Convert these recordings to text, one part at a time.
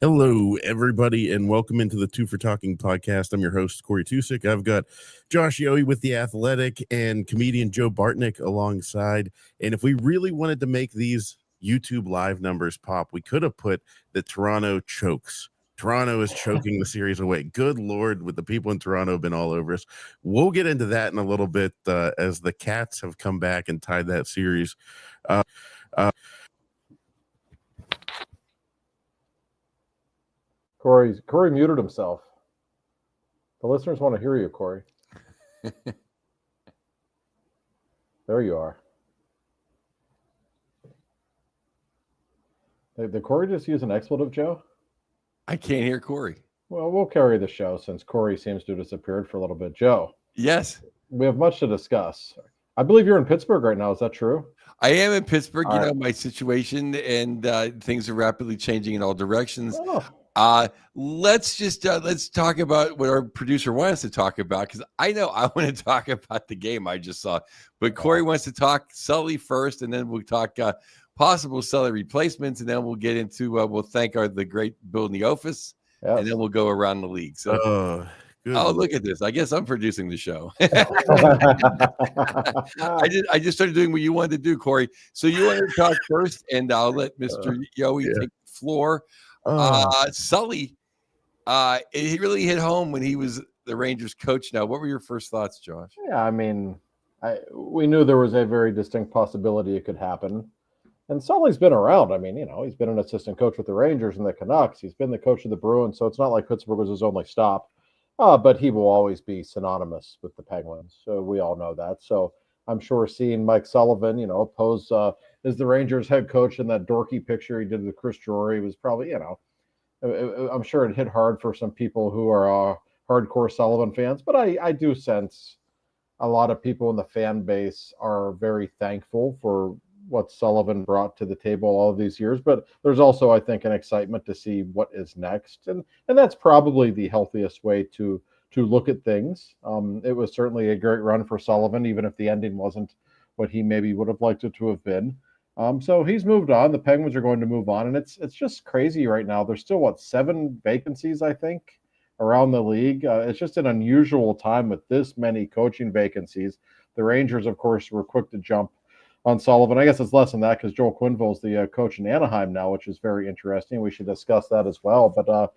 Hello, everybody, and welcome into the Two for Talking podcast. I'm your host, Corey Tusick. I've got Josh Yohe with The Athletic and comedian Joe Bartnick alongside. And if we really wanted to make these YouTube live numbers pop, we could have put the Toronto chokes. Toronto is choking the series away. Good Lord, with the people in Toronto have been all over us. We'll get into that in a little bit as the Cats have come back and tied that series. Corey muted himself. The listeners want to hear you, Corey. There you are. Did Corey just use an expletive, Joe? I can't hear Corey. Well, we'll carry the show since Corey seems to have disappeared for a little bit. Joe. Yes. We have much to discuss. I believe you're in Pittsburgh right now. Is that true? I am in Pittsburgh. All right. My situation and things are rapidly changing in all directions. Oh. Let's talk about what our producer wants to talk about, because I know I want to talk about the game I just saw, but Corey wants to talk Sully first, and then we'll talk possible Sully replacements, and then we'll get into we'll thank the great Bill Neofus, and then we'll go around the league. So look at this. I guess I'm producing the show. I just started doing what you wanted to do, Corey. So you wanted to talk first, and I'll let Mr. Yohe take the floor. Sully, he really hit home when he was the Rangers coach. Now, what were your first thoughts, Josh? Yeah, I mean, we knew there was a very distinct possibility it could happen. And Sully's been around. I mean, he's been an assistant coach with the Rangers and the Canucks. He's been the coach of the Bruins, so it's not like Pittsburgh was his only stop. But he will always be synonymous with the Penguins. So we all know that. So I'm sure seeing Mike Sullivan, pose as the Rangers head coach in that dorky picture he did with Chris Drury was probably, I'm sure it hit hard for some people who are hardcore Sullivan fans. But I do sense a lot of people in the fan base are very thankful for what Sullivan brought to the table all of these years. But there's also, I think, an excitement to see what is next. And that's probably the healthiest way to look at things. It was certainly a great run for Sullivan, even if the ending wasn't what he maybe would have liked it to have been. So he's moved on. The Penguins are going to move on. And it's just crazy right now. There's still, 7 vacancies, I think, around the league. It's just an unusual time with this many coaching vacancies. The Rangers, of course, were quick to jump on Sullivan. I guess it's less than that because Joel Quenneville's the coach in Anaheim now, which is very interesting. We should discuss that as well. But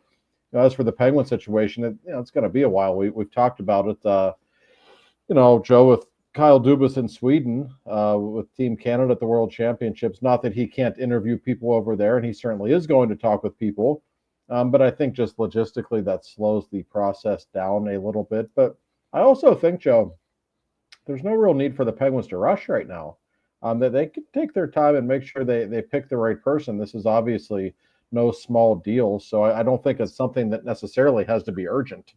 as for the Penguin situation, it's going to be a while. We've talked about it, Joe, with Kyle Dubas in Sweden, with Team Canada at the World Championships. Not that he can't interview people over there, and he certainly is going to talk with people. But I think just logistically that slows the process down a little bit. But I also think, Joe, there's no real need for the Penguins to rush right now. That they could take their time and make sure they pick the right person. This is obviously no small deal. So I don't think it's something that necessarily has to be urgent.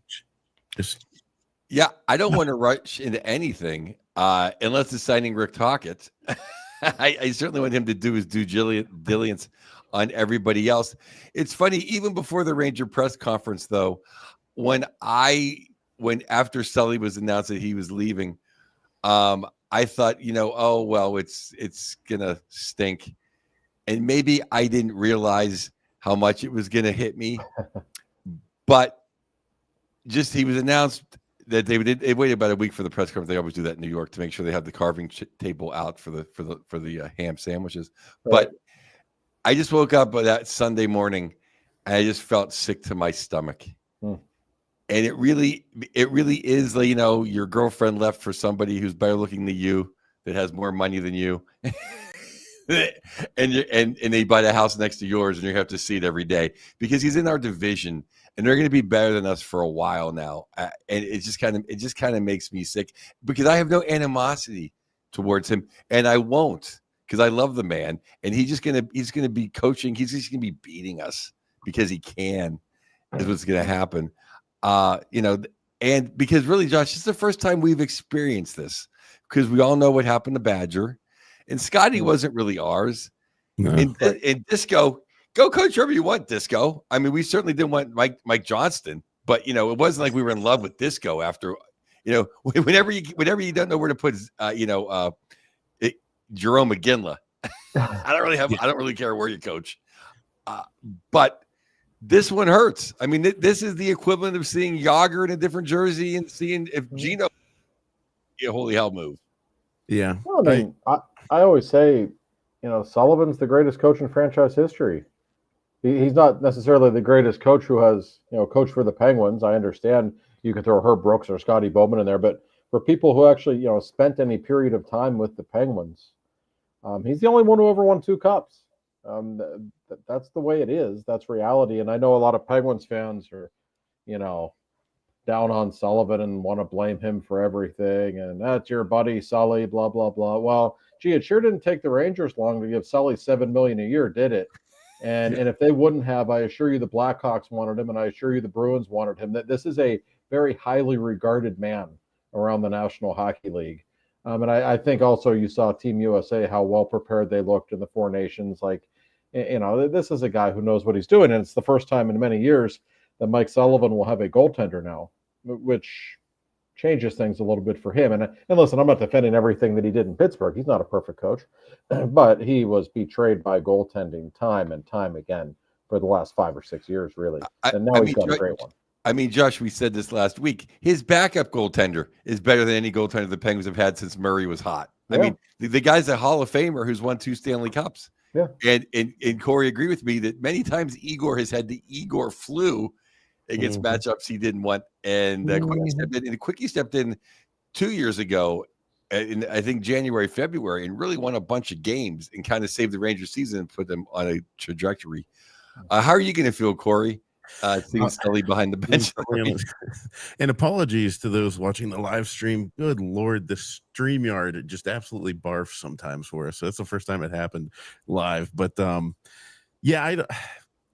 Yeah, I don't want to rush into anything unless it's signing Rick Tocchet. I certainly want him to do his due diligence on everybody else. It's funny, even before the Ranger press conference, though, when after Sully was announced that he was leaving, I thought, it's gonna stink, and maybe I didn't realize how much it was gonna hit me. But just he was announced that they waited about a week for the press conference. They always do that in New York to make sure they have the carving table out for the ham sandwiches. Right. But I just woke up that Sunday morning, and I just felt sick to my stomach. And it really is like, your girlfriend left for somebody who's better looking than you, that has more money than you, and they buy the house next to yours, and you have to see it every day because he's in our division, and they're going to be better than us for a while now. And it just kind of makes me sick because I have no animosity towards him, and I won't, because I love the man, and he's going to be coaching. He's just going to be beating us because he can. Is what's going to happen. And because really, Josh, it's the first time we've experienced this, because we all know what happened to Badger, and Scotty wasn't really ours. No. And Disco, go coach wherever you want, Disco. I mean, we certainly didn't want Mike Johnston, but it wasn't like we were in love with Disco after, whenever you don't know where to put, Jerome McGinley. I don't really care where you coach, but This one hurts. I mean, this is the equivalent of seeing Yager in a different jersey and seeing if Gino a holy hell move. Yeah. Well, I mean, I always say, Sullivan's the greatest coach in franchise history. He's not necessarily the greatest coach who has, coached for the Penguins. I understand you could throw Herb Brooks or Scotty Bowman in there, but for people who actually, spent any period of time with the Penguins, he's the only one who ever won 2 cups. That's the way it is. That's reality. And I know a lot of Penguins fans are, down on Sullivan and want to blame him for everything. And that's your buddy, Sully, blah, blah, blah. Well, gee, it sure didn't take the Rangers long to give Sully $7 million a year, did it? And if they wouldn't have, I assure you the Blackhawks wanted him, and I assure you the Bruins wanted him. That this is a very highly regarded man around the National Hockey League. And I think also you saw Team USA, how well prepared they looked in the 4 Nations. This is a guy who knows what he's doing. And it's the first time in many years that Mike Sullivan will have a goaltender now, which changes things a little bit for him. And listen, I'm not defending everything that he did in Pittsburgh. He's not a perfect coach, but he was betrayed by goaltending time and time again for the last 5 or 6 years, really. And now he's got a great one. I mean, Josh, we said this last week. His backup goaltender is better than any goaltender the Penguins have had since Murray was hot. Yeah. I mean, the guy's a Hall of Famer who's won 2 Stanley Cups. Yeah. And Corey agreed with me that many times Igor has had the Igor flu against matchups he didn't want. And Quickie stepped in 2 years ago, in I think January, February, and really won a bunch of games and kind of saved the Rangers season and put them on a trajectory. How are you going to feel, Corey, seeing Sully behind the bench? And apologies to those watching the live stream. Good Lord, the StreamYard, it just absolutely barfs sometimes for us. So that's the first time it happened live. But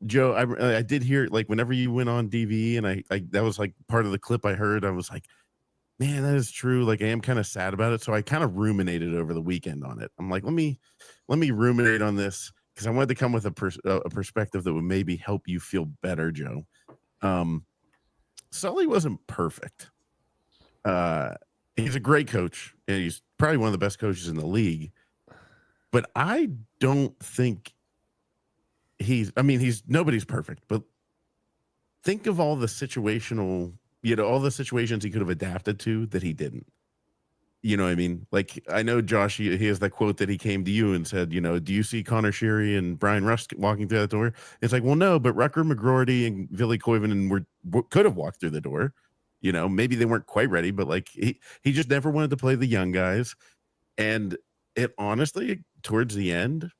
Joe, I did hear, like, whenever you went on DV, and I that was like part of the clip I heard. I was like, man, that is true. Like, I am kind of sad about it. So I kind of ruminated over the weekend on it. I'm like, let me ruminate on this, because I wanted to come with a perspective that would maybe help you feel better, Joe. Sully wasn't perfect. He's a great coach, and he's probably one of the best coaches in the league. But I don't think nobody's perfect, but think of all the situational, all the situations he could have adapted to that he didn't. You know what I mean? Like, I know Josh, he has that quote that he came to you and said, do you see Connor Sheary and Brian Rust walking through that door? It's like, well, no, but Rucker McGroarty and Ville Koivunen could have walked through the door. Maybe they weren't quite ready, but like he just never wanted to play the young guys. And it honestly, towards the end,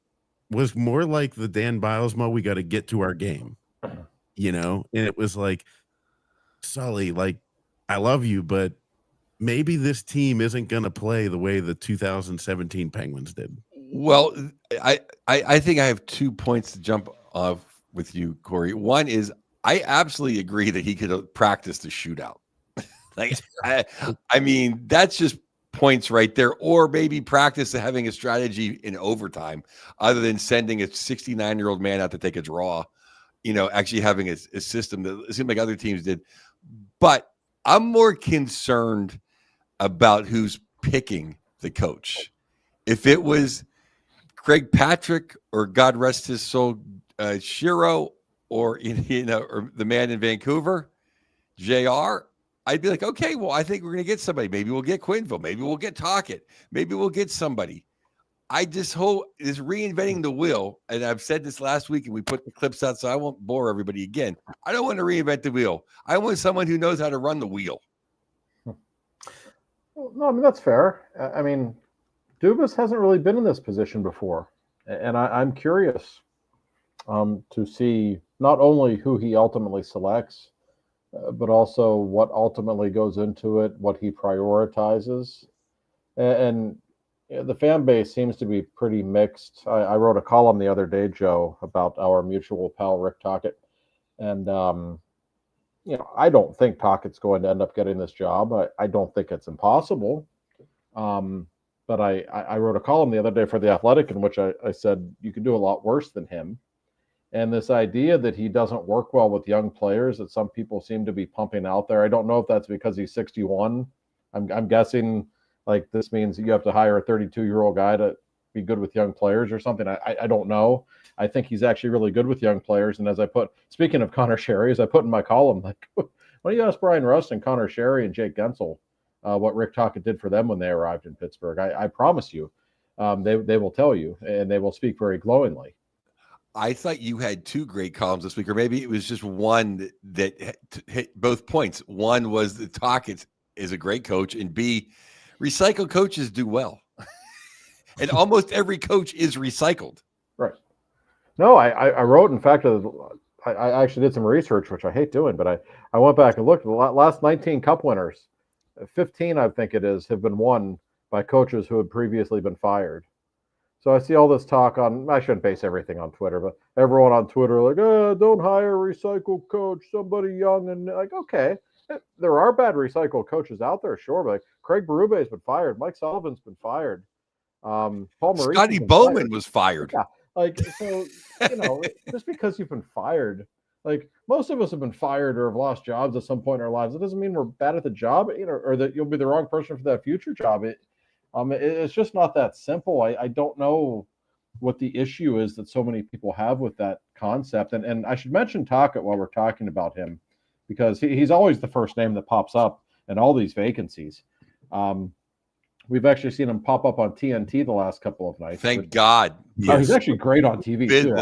was more like the Dan Bilesma, we got to get to our game, and it was like, Sully, like, I love you, but maybe this team isn't going to play the way the 2017 Penguins did. Well, I think I have 2 points to jump off with you, Corey. One is, I absolutely agree that he could have practiced a shootout. I mean, that's just points right there, or maybe practice having a strategy in overtime other than sending a 69-year-old man out to take a draw, actually having a system that it seemed like other teams did. But I'm more concerned about who's picking the coach. If it was Craig Patrick, or God rest his soul, Shiro, or or the man in Vancouver, JR, I'd be like, okay, well, I think we're going to get somebody. Maybe we'll get Quinville. Maybe we'll get Tocchet. Maybe we'll get somebody. I just hope is reinventing the wheel. And I've said this last week, and we put the clips out, so I won't bore everybody again. I don't want to reinvent the wheel. I want someone who knows how to run the wheel. Well, no, I mean, that's fair. I mean, Dubas hasn't really been in this position before. And I'm curious to see not only who he ultimately selects, but also what ultimately goes into it, what he prioritizes. And the fan base seems to be pretty mixed. I wrote a column the other day, Joe, about our mutual pal, Rick Tocchet. And, I don't think Tocchet's going to end up getting this job. I don't think it's impossible. But I wrote a column the other day for The Athletic in which I said you can do a lot worse than him. And this idea that he doesn't work well with young players that some people seem to be pumping out there, I don't know if that's because he's 61. I'm guessing like this means you have to hire a 32-year-old guy to be good with young players or something. I don't know. I think he's actually really good with young players. And as I put, speaking of Connor Sherry, as I put in my column, like, why don't you ask Brian Rust and Connor Sherry and Jake Gensel what Rick Tocchet did for them when they arrived in Pittsburgh? I promise you, they will tell you, and they will speak very glowingly. I thought you had two great columns this week, or maybe it was just one that hit both points. One was that Tocchet is a great coach, and B, recycled coaches do well. And almost every coach is recycled. Right. No, I wrote, in fact, I actually did some research, which I hate doing, but I went back and looked. The last 19 Cup winners, 15, I think it is, have been won by coaches who had previously been fired. So I see all this talk on, I shouldn't base everything on Twitter, but everyone on Twitter like, don't hire a recycled coach, somebody young. And like, okay, there are bad recycled coaches out there, sure. But like Craig Berube's been fired. Mike Sullivan's been fired. Paul Maurice. Scotty Bowman was fired. Yeah. Like, so, just because you've been fired, like most of us have been fired or have lost jobs at some point in our lives. It doesn't mean we're bad at the job, or that you'll be the wrong person for that future job. It's just not that simple. I don't know what the issue is that so many people have with that concept. And I should mention Tocchet while we're talking about him, because he's always the first name that pops up in all these vacancies. We've actually seen him pop up on TNT the last couple of nights. Thank God. Yes. He's actually great on TV too.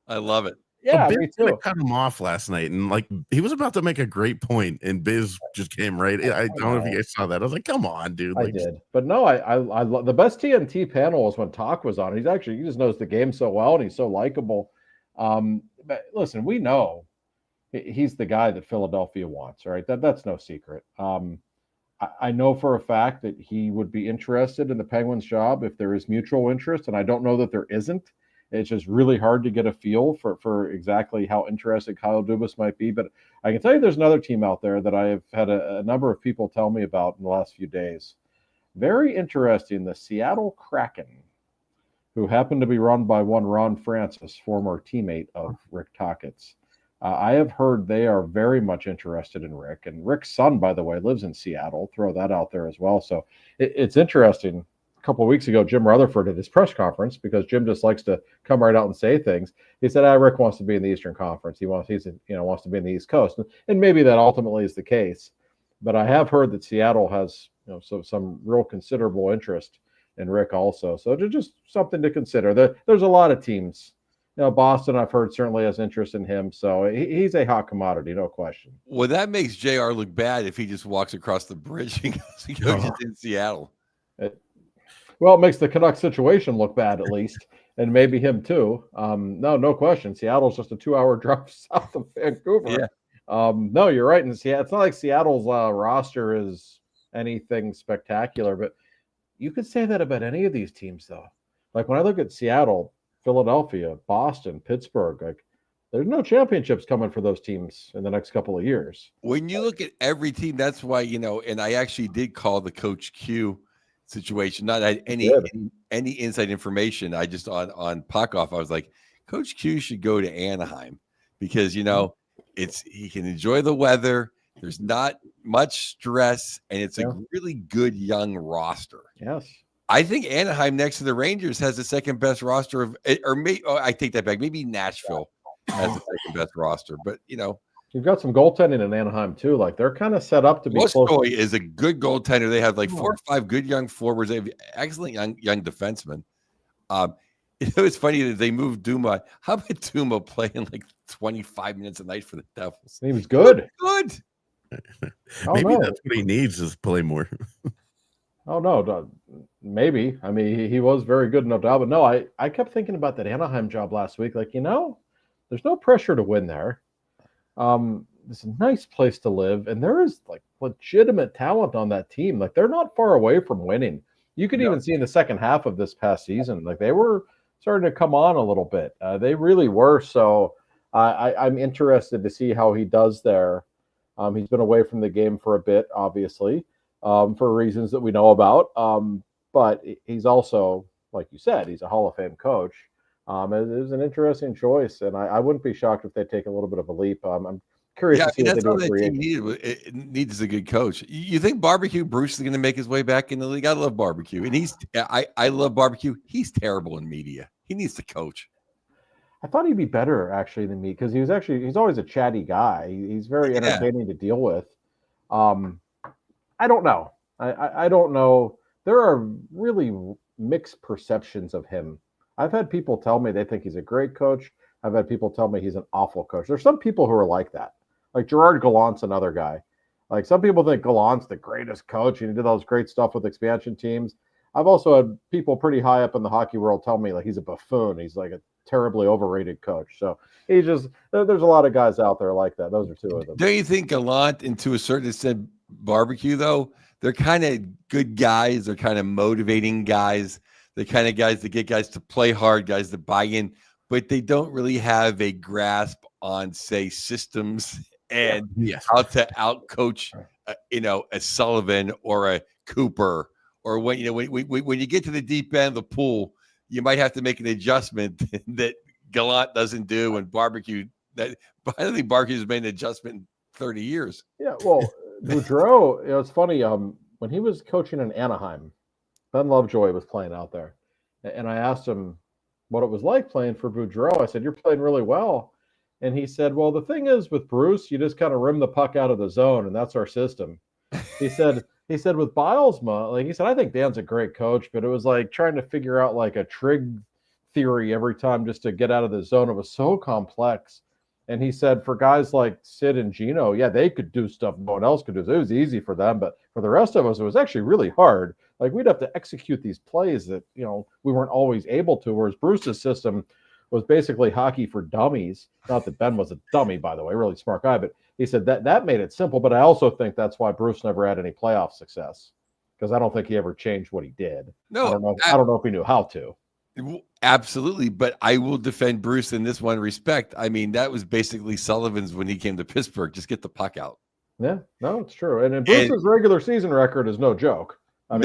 I love it. Yeah, Biz me too. cut him off last night, and like he was about to make a great point, and Biz just came right. I don't know if you guys saw that. I was like, "Come on, dude!" Like, I did, but no, I the best TNT panel was when Talk was on. He just knows the game so well, and he's so likable. But listen, we know he's the guy that Philadelphia wants, right? That's no secret. I know for a fact that he would be interested in the Penguins job if there is mutual interest, and I don't know that there isn't. It's just really hard to get a feel for exactly how interested Kyle Dubas might be. But I can tell you there's another team out there that I have had a number of people tell me about in the last few days. Very interesting, the Seattle Kraken, who happen to be run by one Ron Francis, former teammate of Rick Tocchet's. I have heard they are very much interested in Rick. And Rick's son, by the way, lives in Seattle. Throw that out there as well. So it's interesting. A couple of weeks ago, Jim Rutherford at his press conference, because Jim just likes to come right out and say things. He said, Rick wants to be in the Eastern Conference. He wants to be in the East Coast. And maybe that ultimately is the case. But I have heard that Seattle has some real considerable interest in Rick also. So just something to consider. There's a lot of teams. Boston, I've heard, certainly has interest in him. So he's a hot commodity, no question. Well, that makes JR look bad if he just walks across the bridge and goes in Seattle. Well, it makes the Canucks situation look bad, at least, and maybe him too. No question. Seattle's just a 2-hour drive south of Vancouver. Yeah. No, you're right. And it's not like Seattle's roster is anything spectacular, but you could say that about any of these teams, though. Like when I look at Seattle, Philadelphia, Boston, Pittsburgh, like there's no championships coming for those teams in the next couple of years. When you look at every team, that's why, and I actually did call the Coach Q situation, not any inside information. I just on Puckoff, I was like, Coach Q should go to Anaheim because he can enjoy the weather. There's not much stress, and it's a really good young roster. Yes. I think Anaheim next to the Rangers has the second best roster I take that back. Maybe Nashville has the second best roster, but you've got some goaltending in Anaheim too. Like they're kind of set up to be close. Is a good goaltender. They have like 4 or 5 good young forwards. They have excellent young defensemen. It's funny that they moved Duma. How about Duma playing like 25 minutes a night for the Devils? He was good. Good. Maybe that's what he needs is play more. Oh, no, maybe. I mean, he was very good, no doubt. But no, I kept thinking about that Anaheim job last week. Like, there's no pressure to win there. It's a nice place to live. And there is, like, legitimate talent on that team. Like, they're not far away from winning. You could even see in the second half of this past season, like, they were starting to come on a little bit. They really were. So I'm interested to see how he does there. He's been away from the game for a bit, obviously. For reasons that we know about. But he's also, like you said, he's a Hall of Fame coach. It was an interesting choice, and I wouldn't be shocked if they take a little bit of a leap. I'm Curious Yeah, to see what they that's do all with that free team agents. It needs a good coach. You think Barbecue Bruce is going to make his way back in the league? I love Barbecue, and I love Barbecue. He's terrible in media. He needs to coach. I thought he'd be better actually than me because he's always a chatty guy. He's very entertaining to deal with. I don't know. I don't know. There are really mixed perceptions of him. I've had people tell me they think he's a great coach. I've had people tell me he's an awful coach. There's some people who are like that. Like Gerard Gallant's another guy. Like some people think Gallant's the greatest coach and he did all this great stuff with expansion teams. I've also had people pretty high up in the hockey world tell me like he's a buffoon. He's like a terribly overrated coach. So there's a lot of guys out there like that. Those are two of them. Don't you think Gallant and to a certain extent Barbecue though? They're kind of good guys. They're kind of motivating guys. They're kind of guys that get guys to play hard, guys to buy in, but they don't really have a grasp on, say, systems and how to outcoach, a Sullivan or a Cooper, or when you get to the deep end of the pool, you might have to make an adjustment that Gallant doesn't do, and Barbecue. I don't think Barbecue's made an adjustment in 30 years. Yeah, well, Boudreau, it's funny. When he was coaching in Anaheim, Ben Lovejoy was playing out there, and I asked him what it was like playing for Boudreau. I said, "You're playing really well," and he said, "Well, the thing is with Bruce, you just kind of rim the puck out of the zone, and that's our system." He said with Bilesma, like he said, I think Dan's a great coach, but it was like trying to figure out like a trig theory every time just to get out of the zone. It was so complex. And he said for guys like Sid and Gino, yeah, they could do stuff no one else could do. It was easy for them, but for the rest of us, it was actually really hard. Like we'd have to execute these plays that, we weren't always able to, whereas Bruce's system was basically hockey for dummies. Not that Ben was a dummy, by the way, really smart guy, but he said that made it simple. But I also think that's why Bruce never had any playoff success, because I don't think he ever changed what he did. No, I don't know if he knew how to. Absolutely, but I will defend Bruce in this one respect. I mean, that was basically Sullivan's when he came to Pittsburgh. Just get the puck out. Yeah, no, it's true. And Bruce's regular season record is no joke. But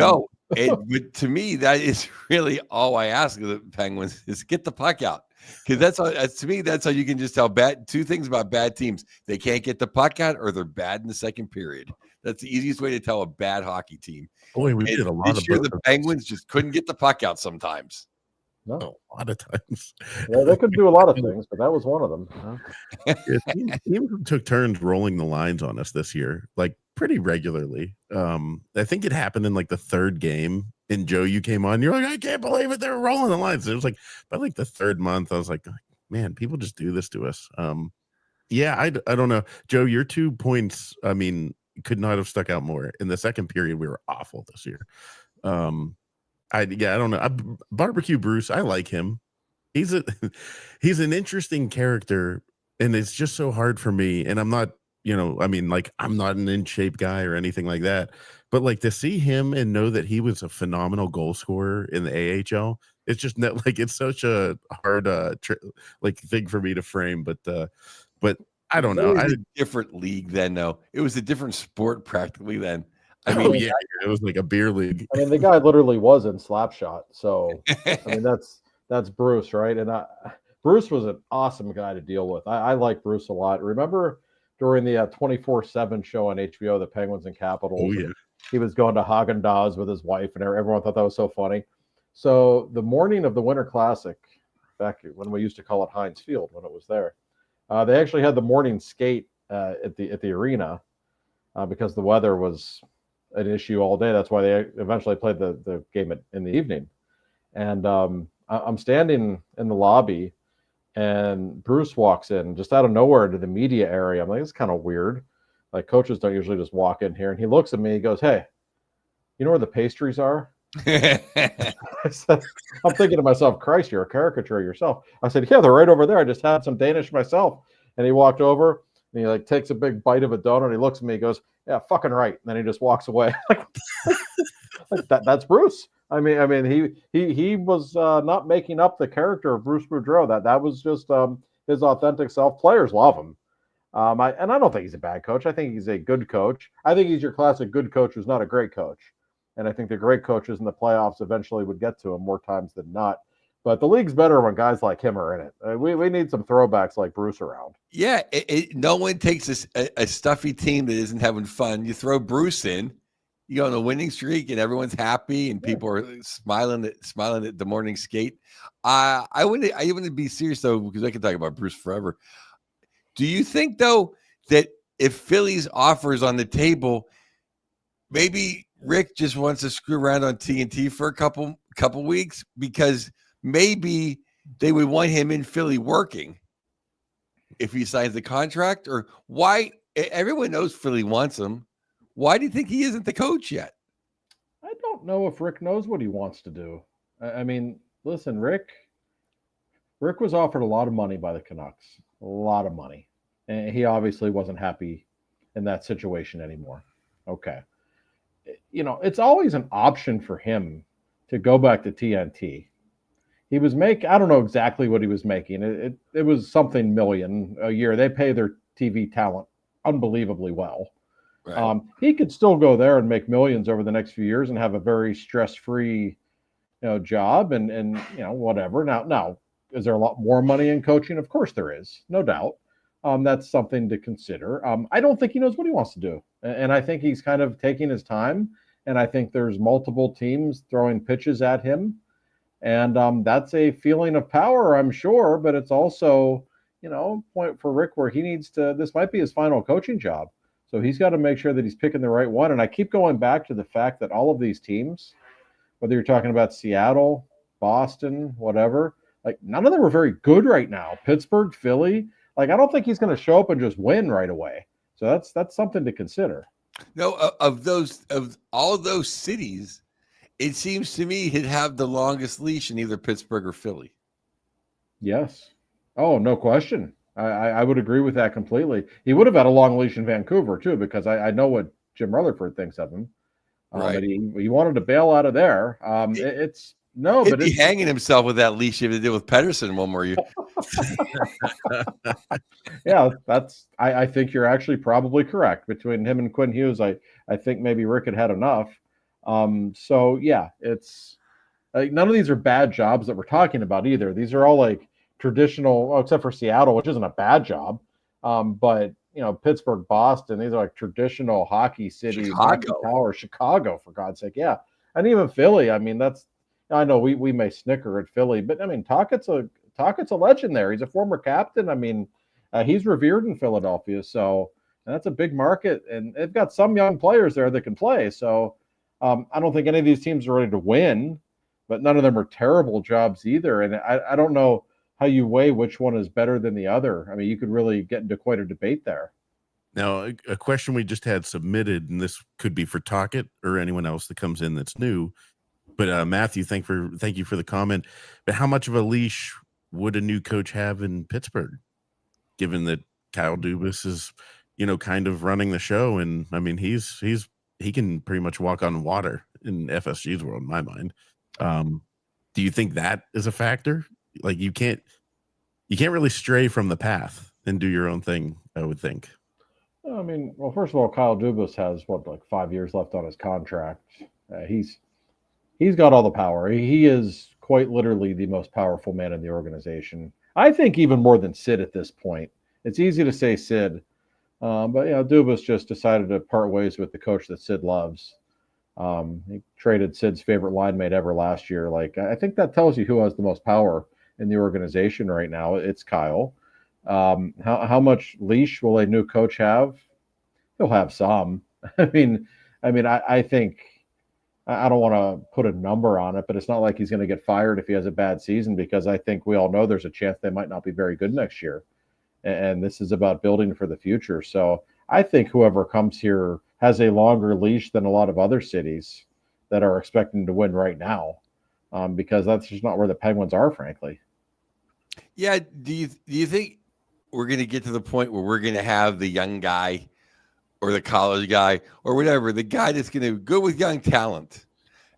to me, that is really all I ask of the Penguins is get the puck out. Because that's how you can just tell two things about bad teams. They can't get the puck out or they're bad in the second period. That's the easiest way to tell a bad hockey team. Boy, we did a lot this year. The Penguins just couldn't get the puck out sometimes. No, a lot of times. Yeah, they could do a lot of things, but that was one of them. Teams took turns rolling the lines on us this year, like pretty regularly. I think it happened in like the third game. And Joe, you came on. You're like, I can't believe it. They were rolling the lines. It was like by like the third month, I was like, man, people just do this to us. I don't know, Joe. Your 2 points, I mean, could not have stuck out more. In the second period, we were awful this year. I don't know. Barbecue Bruce, I like him. He's an interesting character, and it's just so hard for me. And I'm not, I'm not an in shape guy or anything like that. But like to see him and know that he was a phenomenal goal scorer in the AHL, it's just not like it's such a hard thing for me to frame. But I don't know. It was a different league then, though. It was a different sport practically then. I mean, it was like a beer league. I mean, the guy literally was in Slapshot. So, I mean, that's Bruce, right? And Bruce was an awesome guy to deal with. I like Bruce a lot. Remember during the 24/7 show on HBO, the Penguins and Capitals? Oh, yeah. He was going to Haagen-Dazs with his wife, and everyone thought that was so funny. So the morning of the Winter Classic, back when we used to call it Heinz Field when it was there, they actually had the morning skate at the arena because the weather was an issue all day. That's why they eventually played the game in the evening. And I'm standing in the lobby, and Bruce walks in just out of nowhere to the media area. I'm like, it's kind of weird. Like coaches don't usually just walk in here. And he looks at me. He goes, "Hey, you know where the pastries are?" I'm thinking to myself, Christ, you're a caricature yourself. I said, "Yeah, they're right over there. I just had some Danish myself." And he walked over and he like takes a big bite of a donut. He looks at me. He goes, "Yeah, fucking right." And then he just walks away. That's Bruce. I mean, he was not making up the character of Bruce Boudreau. That was just his authentic self. Players love him. I don't think he's a bad coach. I think he's a good coach. I think he's your classic good coach who's not a great coach. And I think the great coaches in the playoffs eventually would get to him more times than not. But the league's better when guys like him are in it. We need some throwbacks like Bruce around. Yeah, no one takes a stuffy team that isn't having fun. You throw Bruce in, you go on a winning streak, and everyone's happy, and people are smiling at the morning skate. I wouldn't be serious though, because I can talk about Bruce forever. Do you think though that if Philly's offers on the table, maybe Rick just wants to screw around on TNT for a couple weeks, because maybe they would want him in Philly working if he signs the contract? Or why? Everyone knows Philly wants him. Why do you think he isn't the coach yet? I don't know if Rick knows what he wants to do. I mean, listen, Rick was offered a lot of money by the Canucks, a lot of money. And he obviously wasn't happy in that situation anymore. Okay. You know, it's always an option for him to go back to TNT. He was I don't know exactly what he was making. It was something million a year. They pay their TV talent unbelievably well. Right. He could still go there and make millions over the next few years and have a very stress-free, job and whatever. Now, is there a lot more money in coaching? Of course there is, no doubt. That's something to consider. I don't think he knows what he wants to do, and I think he's kind of taking his time. And I think there's multiple teams throwing pitches at him, and that's a feeling of power, I'm sure. But it's also, point for Rick where he needs to. This might be his final coaching job. So he's got to make sure that he's picking the right one. And I keep going back to the fact that all of these teams, whether you're talking about Seattle, Boston, whatever, like none of them are very good right now. Pittsburgh, Philly, like I don't think he's going to show up and just win right away. So that's something to consider. No, of all those cities, it seems to me he'd have the longest leash in either Pittsburgh or Philly. Yes. Oh, no question. I would agree with that completely. He would have had a long leash in Vancouver too, because I know what Jim Rutherford thinks of him. But he wanted to bail out of there. He'd be hanging himself with that leash if he did with Pedersen one more year. Yeah, I think you're actually probably correct. Between him and Quinn Hughes, I think maybe Rick had enough. So yeah, it's like none of these are bad jobs that we're talking about either. These are all like traditional, except for Seattle, which isn't a bad job. But Pittsburgh, Boston, these are like traditional hockey cities. Chicago, for God's sake. Yeah. And even Philly. I mean, I know we may snicker at Philly, but I mean, Tocchet's a legend there. He's a former captain. I mean, he's revered in Philadelphia. So that's a big market, and they've got some young players there that can play. So I don't think any of these teams are ready to win, but none of them are terrible jobs either. And I don't know how you weigh which one is better than the other. I mean, you could really get into quite a debate there. Now, a question we just had submitted, and this could be for Tocchet or anyone else that comes in that's new. But Matthew, thank you for the comment. But how much of a leash would a new coach have in Pittsburgh, given that Kyle Dubas is, kind of running the show? And I mean, he can pretty much walk on water in FSG's world, in my mind. Do you think that is a factor? Like you can't really stray from the path and do your own thing, I would think. I mean, well, first of all, Kyle Dubas has 5 years left on his contract. He's got all the power. He is quite literally the most powerful man in the organization. I think even more than Sid at this point. It's easy to say Sid, but Dubas just decided to part ways with the coach that Sid loves. He traded Sid's favorite line mate ever last year. Like I think that tells you who has the most power in the organization right now. It's Kyle. How much leash will a new coach have? He'll have some. I mean, I think I don't want to put a number on it, but it's not like he's going to get fired if he has a bad season, because I think we all know there's a chance they might not be very good next year. And this is about building for the future. So I think whoever comes here has a longer leash than a lot of other cities that are expecting to win right now, because that's just not where the Penguins are, frankly. Yeah. Do you think we're going to get to the point where we're going to have the young guy or the college guy or whatever, the guy that's going to go with young talent,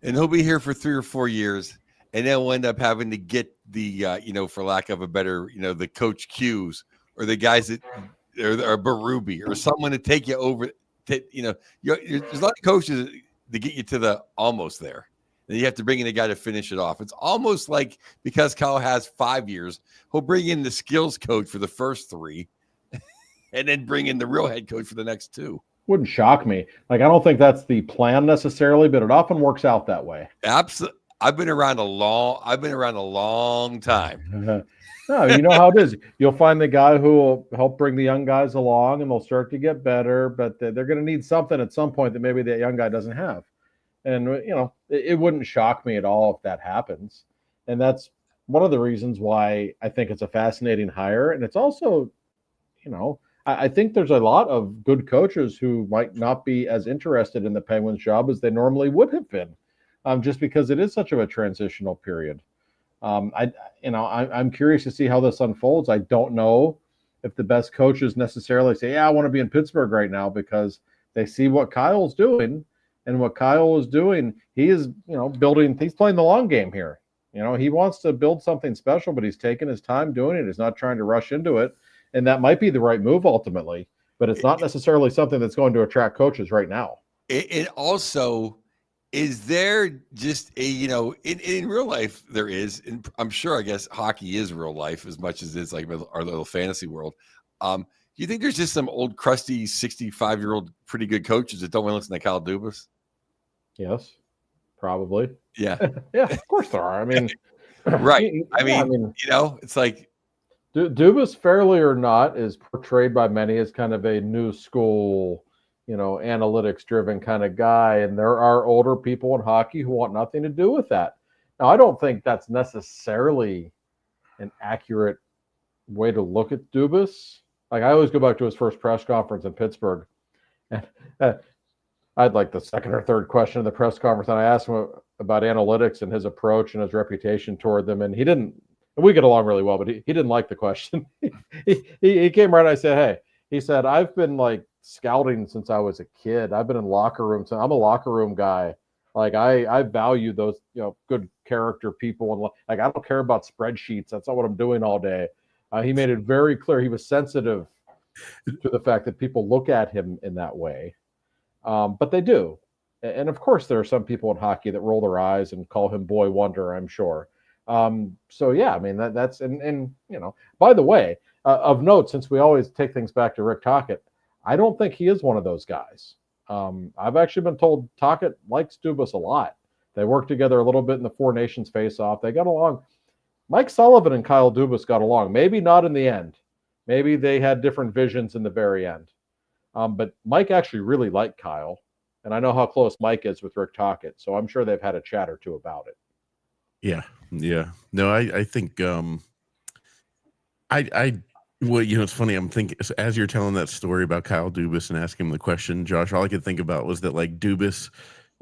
and he'll be here for 3 or 4 years, and then we'll end up having to get the, for lack of a better, the coach Q's or the guys that are Berube or someone to take you over. There's a lot of coaches to get you to the almost there. then you have to bring in a guy to finish it off. It's almost like because Kyle has 5 years, he'll bring in the skills coach for the first 3 and then bring in the real head coach for the next 2. Wouldn't shock me. Like, I don't think that's the plan necessarily, but it often works out that way. Absolutely. I've been around a long time. No, you know how it is. You'll find the guy who will help bring the young guys along, and they'll start to get better, but they're going to need something at some point that maybe that young guy doesn't have. And, it wouldn't shock me at all if that happens. And that's one of the reasons why I think it's a fascinating hire. And it's also, I think there's a lot of good coaches who might not be as interested in the Penguins job as they normally would have been, just because it is such of a transitional period. I'm curious to see how this unfolds. I don't know if the best coaches necessarily say, I want to be in Pittsburgh right now, because they see what Kyle's doing, and what Kyle is doing, he is, building, he's playing the long game here. He wants to build something special, but he's taking his time doing it. He's not trying to rush into it. And that might be the right move ultimately, but it's not necessarily something that's going to attract coaches right now. It also, is there just in real life there is, and I'm sure, I guess hockey is real life as much as it's like our little fantasy world. Do you think there's just some old crusty 65-year-old pretty good coaches that don't want to listen to Kyle Dubas? Yes, probably. Yeah. Yeah, of course there are. I mean, right. It's like Dubas, fairly or not, is portrayed by many as kind of a new school, analytics driven kind of guy. And there are older people in hockey who want nothing to do with that. Now, I don't think that's necessarily an accurate way to look at Dubas. Like, I always go back to his first press conference in Pittsburgh. And I had like the second or third question of the press conference, and I asked him about analytics and his approach and his reputation toward them. And he didn't, we get along really well, but he didn't like the question. he came right and I said, hey, he said, I've been like scouting since I was a kid. I've been in locker rooms. I'm a locker room guy. Like, I value those, good character people. And like, I don't care about spreadsheets. That's not what I'm doing all day. He made it very clear he was sensitive to the fact that people look at him in that way. But they do. And of course, there are some people in hockey that roll their eyes and call him Boy Wonder, I'm sure. So, yeah, I mean, that's, and by the way, of note, since we always take things back to Rick Tocchet, I don't think he is one of those guys. I've actually been told Tocchet likes Dubas a lot. They worked together a little bit in the Four Nations face-off. They got along. Mike Sullivan and Kyle Dubas got along. Maybe not in the end. Maybe they had different visions in the very end. But Mike actually really liked Kyle. And I know how close Mike is with Rick Tocchet, so I'm sure they've had a chat or two about it. Yeah. No, I think well, it's funny. I'm thinking, as you're telling that story about Kyle Dubas and asking him the question, Josh, all I could think about was that like Dubas,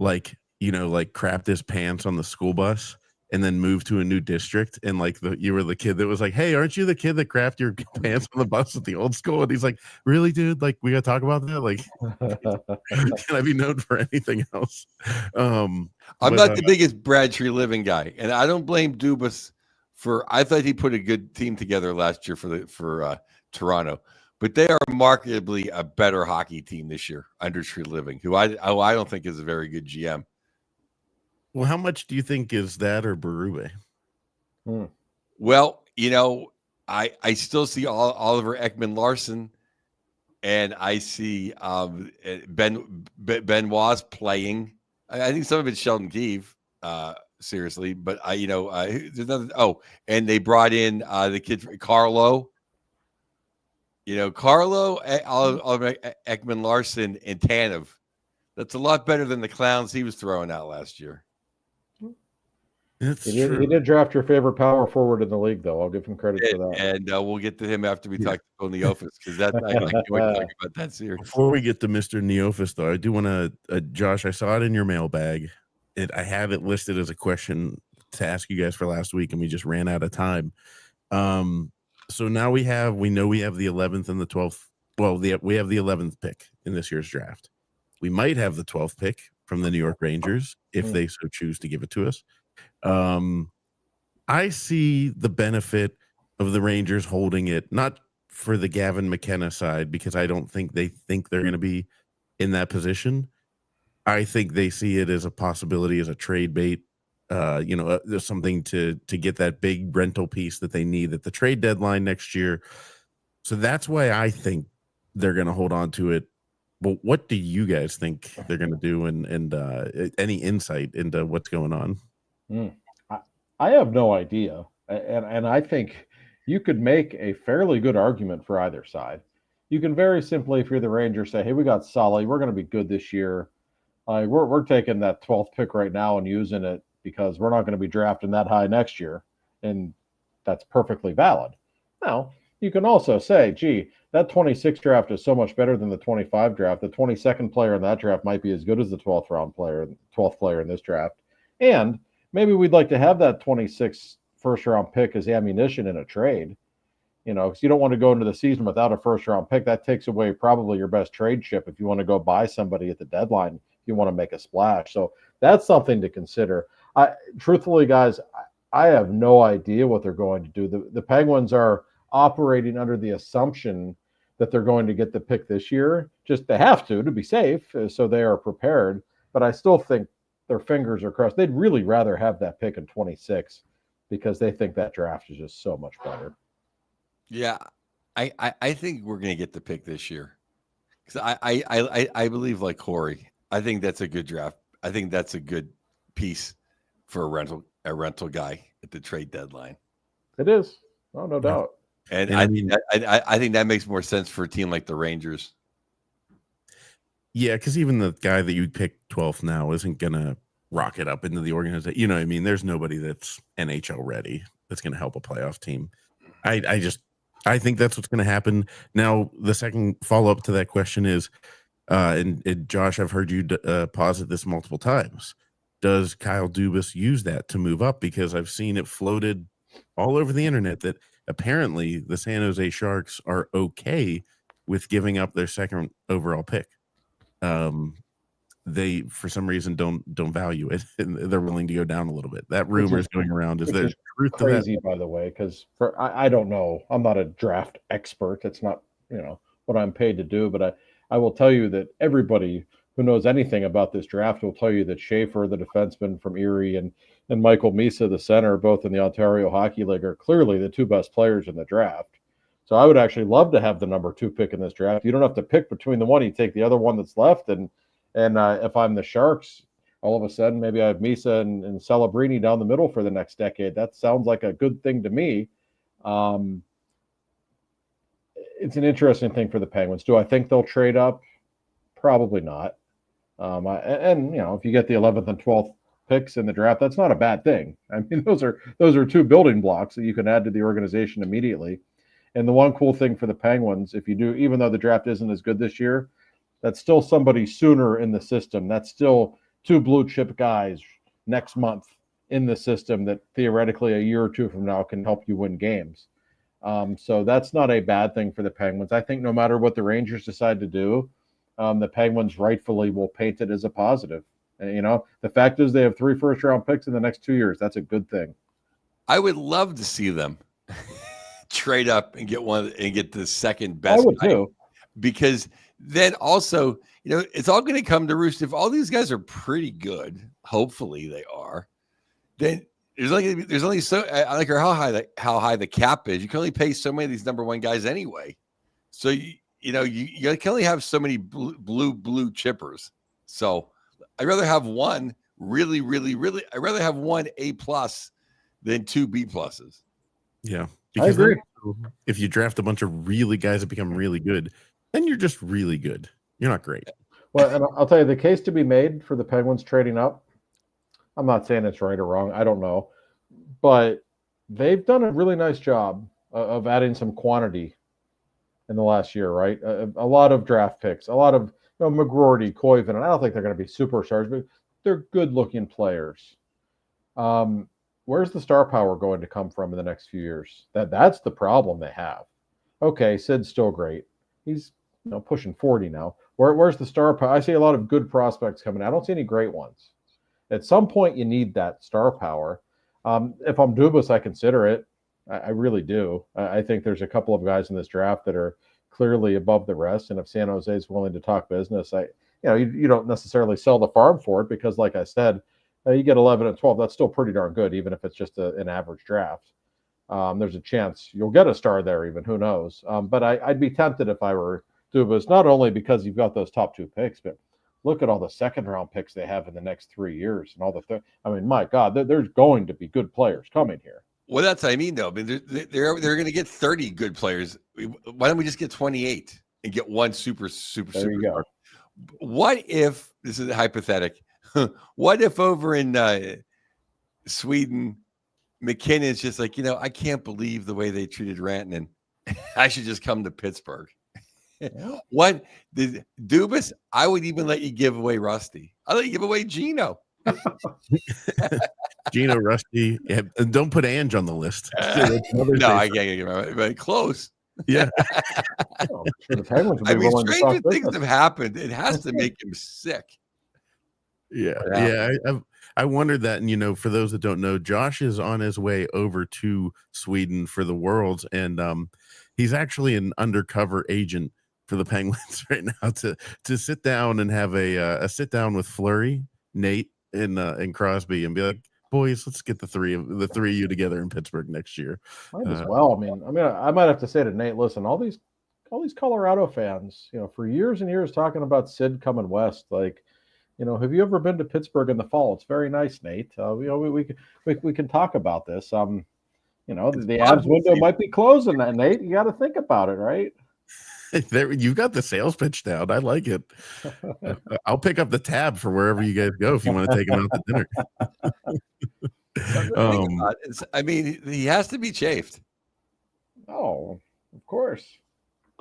crapped his pants on the school bus and then moved to a new district. And like you were the kid that was like, hey, aren't you the kid that crapped your pants on the bus at the old school? And he's like, really, dude? Like, we got to talk about that? Like, can I be known for anything else? I'm not the biggest Brad Tree Living guy, and I don't blame Dubas I thought he put a good team together last year for Toronto, but they are markedly a better hockey team this year under Tree Living, who I don't think is a very good GM. Well, how much do you think is that or Berube? Well, I still see Oliver Ekman-Larsson, and I see Benoit's playing. I think some of it's Sheldon Keefe, seriously, but there's another. Oh, and they brought in the kid Carlo. Carlo, Oliver Ekman-Larsson, and Tanev. That's a lot better than the clowns he was throwing out last year. He did draft your favorite power forward in the league, though. I'll give him credit for that. And we'll get to him after we talk to Neofis, because I can't wait to talk about that series. Before we get to Mr. Neofis, though, I do want to, Josh, I saw it in your mailbag. I have it listed as a question to ask you guys for last week, and we just ran out of time. So now we know we have the 11th and the 12th. Well, we have the 11th pick in this year's draft. We might have the 12th pick from the New York Rangers if they so choose to give it to us. I see the benefit of the Rangers holding it, not for the Gavin McKenna side, because I don't think they think they're going to be in that position. I think they see it as a possibility as a trade bait there's something to get that big rental piece that they need at the trade deadline next year. So that's why I think they're going to hold on to it. But what do you guys think they're going to do, and any insight into what's going on? I have no idea, and I think you could make a fairly good argument for either side. You can very simply, if you're the Rangers, say, "Hey, we got Sully. We're going to be good this year. We're taking that 12th pick right now and using it because we're not going to be drafting that high next year," and that's perfectly valid. Now, you can also say, "Gee, that 26 draft is so much better than the 25 draft. The 22nd player in that draft might be as good as the 12th player in this draft, and maybe we'd like to have that 26 first round pick as ammunition in a trade." Because you don't want to go into the season without a first round pick. That takes away probably your best trade chip if you want to go buy somebody at the deadline, if you want to make a splash. So that's something to consider. Truthfully, guys, I have no idea what they're going to do. The Penguins are operating under the assumption that they're going to get the pick this year. Just they have to be safe, so they are prepared. But I still think their fingers are crossed. They'd really rather have that pick in 26 because they think that draft is just so much better. Yeah, I think we're going to get the pick this year because I believe like Corey. I think that's a good draft. I think that's a good piece for a rental guy at the trade deadline. It is, no doubt. And I think that makes more sense for a team like the Rangers. Yeah, because even the guy that you picked 12th now isn't going to rocket up into the organization. You know what I mean? There's nobody that's NHL ready that's going to help a playoff team. I think that's what's going to happen. Now, the second follow-up to that question is, and Josh, I've heard you posit this multiple times. Does Kyle Dubas use that to move up? Because I've seen it floated all over the internet that apparently the San Jose Sharks are okay with giving up their second overall pick. They, for some reason, don't value it, and they're willing to go down a little bit. That rumor is going around. Is there truth to that? Crazy, by the way, because I don't know. I'm not a draft expert. It's not what I'm paid to do. But I will tell you that everybody who knows anything about this draft will tell you that Schaefer, the defenseman from Erie, and Michael Misa, the center, both in the Ontario Hockey League, are clearly the two best players in the draft. So I would actually love to have the number 2 pick in this draft. You don't have to pick between the one. You take the other one that's left, and if I'm the Sharks, all of a sudden maybe I have Misa and Celebrini down the middle for the next decade. That sounds like a good thing to me. It's an interesting thing for the Penguins. Do I think they'll trade up? Probably not. If you get the 11th and 12th picks in the draft, that's not a bad thing. I mean, those are two building blocks that you can add to the organization immediately. And the one cool thing for the Penguins, if you do, even though the draft isn't as good this year, that's still somebody sooner in the system. That's still 2 blue chip guys next month in the system that theoretically a year or 2 from now can help you win games. So that's not a bad thing for the Penguins. I think no matter what the Rangers decide to do, the Penguins rightfully will paint it as a positive. And, the fact is they have 3 first-round picks in the next 2 years. That's a good thing. I would love to see them trade up and get the second best. I would too. Because then also, it's all going to come to roost. If all these guys are pretty good, hopefully they are, then there's only so, I don't care how high the cap is. You can only pay so many of these number 1 guys anyway. So you can only have so many blue chippers. So I'd rather have one really, really, really. I'd rather have 1 A+ than 2 B+. Yeah, I agree. If you draft a bunch of really guys that become really good, then you're just really good. You're not great. Well, and I'll tell you, the case to be made for the Penguins trading up, I'm not saying it's right or wrong. I don't know. But they've done a really nice job of adding some quantity in the last year, right? A lot of draft picks, a lot of McGroarty, Koivu, and I don't think they're going to be superstars, but they're good-looking players. Where's the star power going to come from in the next few years? That's the problem they have. Okay, Sid's still great. He's pushing 40 now. Where's the star power? I see a lot of good prospects coming. I don't see any great ones. At some point, you need that star power. If I'm Dubas, I consider it. I really do. I think there's a couple of guys in this draft that are clearly above the rest. And if San Jose is willing to talk business, you don't necessarily sell the farm for it because, like I said, You get 11 and 12. That's still pretty darn good, even if it's just an average draft. There's a chance you'll get a star there, even. Who knows? But I'd be tempted if I were Dubas, not only because you've got those top 2 picks, but look at all the second-round picks they have in the next 3 years, and all the. I mean, my God, there's going to be good players coming here. Well, that's what I mean, though. I mean, they're going to get 30 good players. Why don't we just get 28 and get one super There you star? go. What if, this is hypothetical, what if over in Sweden, McKinnon's just like, I can't believe the way they treated Rantanen. I should just come to Pittsburgh. What did Dubas? I would even let you give away Rusty. I'll let you give away Gino. Gino, Rusty, and don't put Ange on the list. No, I can't get him. But close. Yeah. Sure, the Penguins would I be mean, willing to stranger talk things business. have happened. It has to make him sick. Yeah. I wondered that, and for those that don't know, Josh is on his way over to Sweden for the Worlds, and he's actually an undercover agent for the Penguins right now to sit down and have a sit down with Fleury, Nate, and Crosby, and be like, boys, let's get the three of you together in Pittsburgh next year. Might as well. I might have to say to Nate, listen, all these Colorado fans, for years and years talking about Sid coming west, like, have you ever been to Pittsburgh in the fall? It's very nice, Nate. We can talk about this. The Avs window might be closing, Nate. You got to think about it, right? There, you got the sales pitch down. I like it. I'll pick up the tab for wherever you guys go if you want to take them out to dinner. I mean, he has to be chafed. Oh, of course.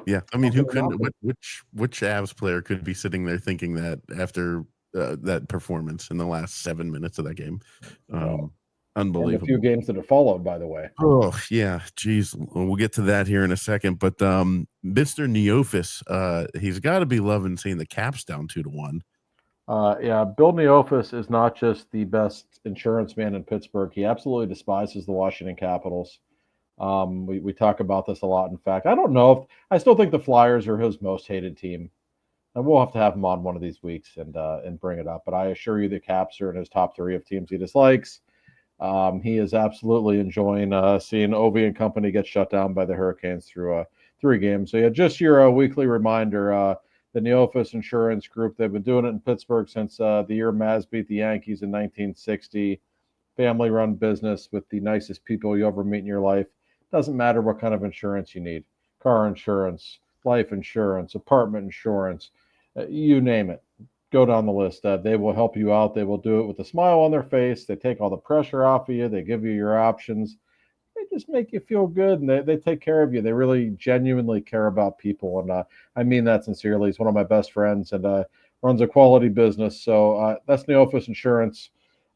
Yeah, I mean, who couldn't? Which Avs player could be sitting there thinking that after that performance in the last 7 minutes of that game? Unbelievable. And a few games that have followed, by the way. Oh yeah, geez. We'll get to that here in a second. But Mr. Neofis, he's got to be loving seeing the Caps down 2-1. Yeah, Bill Neofis is not just the best insurance man in Pittsburgh. He absolutely despises the Washington Capitals. We talk about this a lot. In fact, I don't know if I still think the Flyers are his most hated team, and we'll have to have him on one of these weeks and bring it up. But I assure you, the Caps are in his top 3 of teams he dislikes. He is absolutely enjoying seeing Ovi and company get shut down by the Hurricanes through 3 games. So yeah, just your weekly reminder. The Neofis Insurance Group, they've been doing it in Pittsburgh since the year Maz beat the Yankees in 1960. Family-run business with the nicest people you ever meet in your life. Doesn't matter what kind of insurance you need. Car insurance, life insurance, apartment insurance, you name it. Go down the list. They will help you out. They will do it with a smile on their face. They take all the pressure off of you. They give you your options. They just make you feel good, and they take care of you. They really genuinely care about people, and I mean that sincerely. He's one of my best friends and runs a quality business. So that's Neofis Insurance.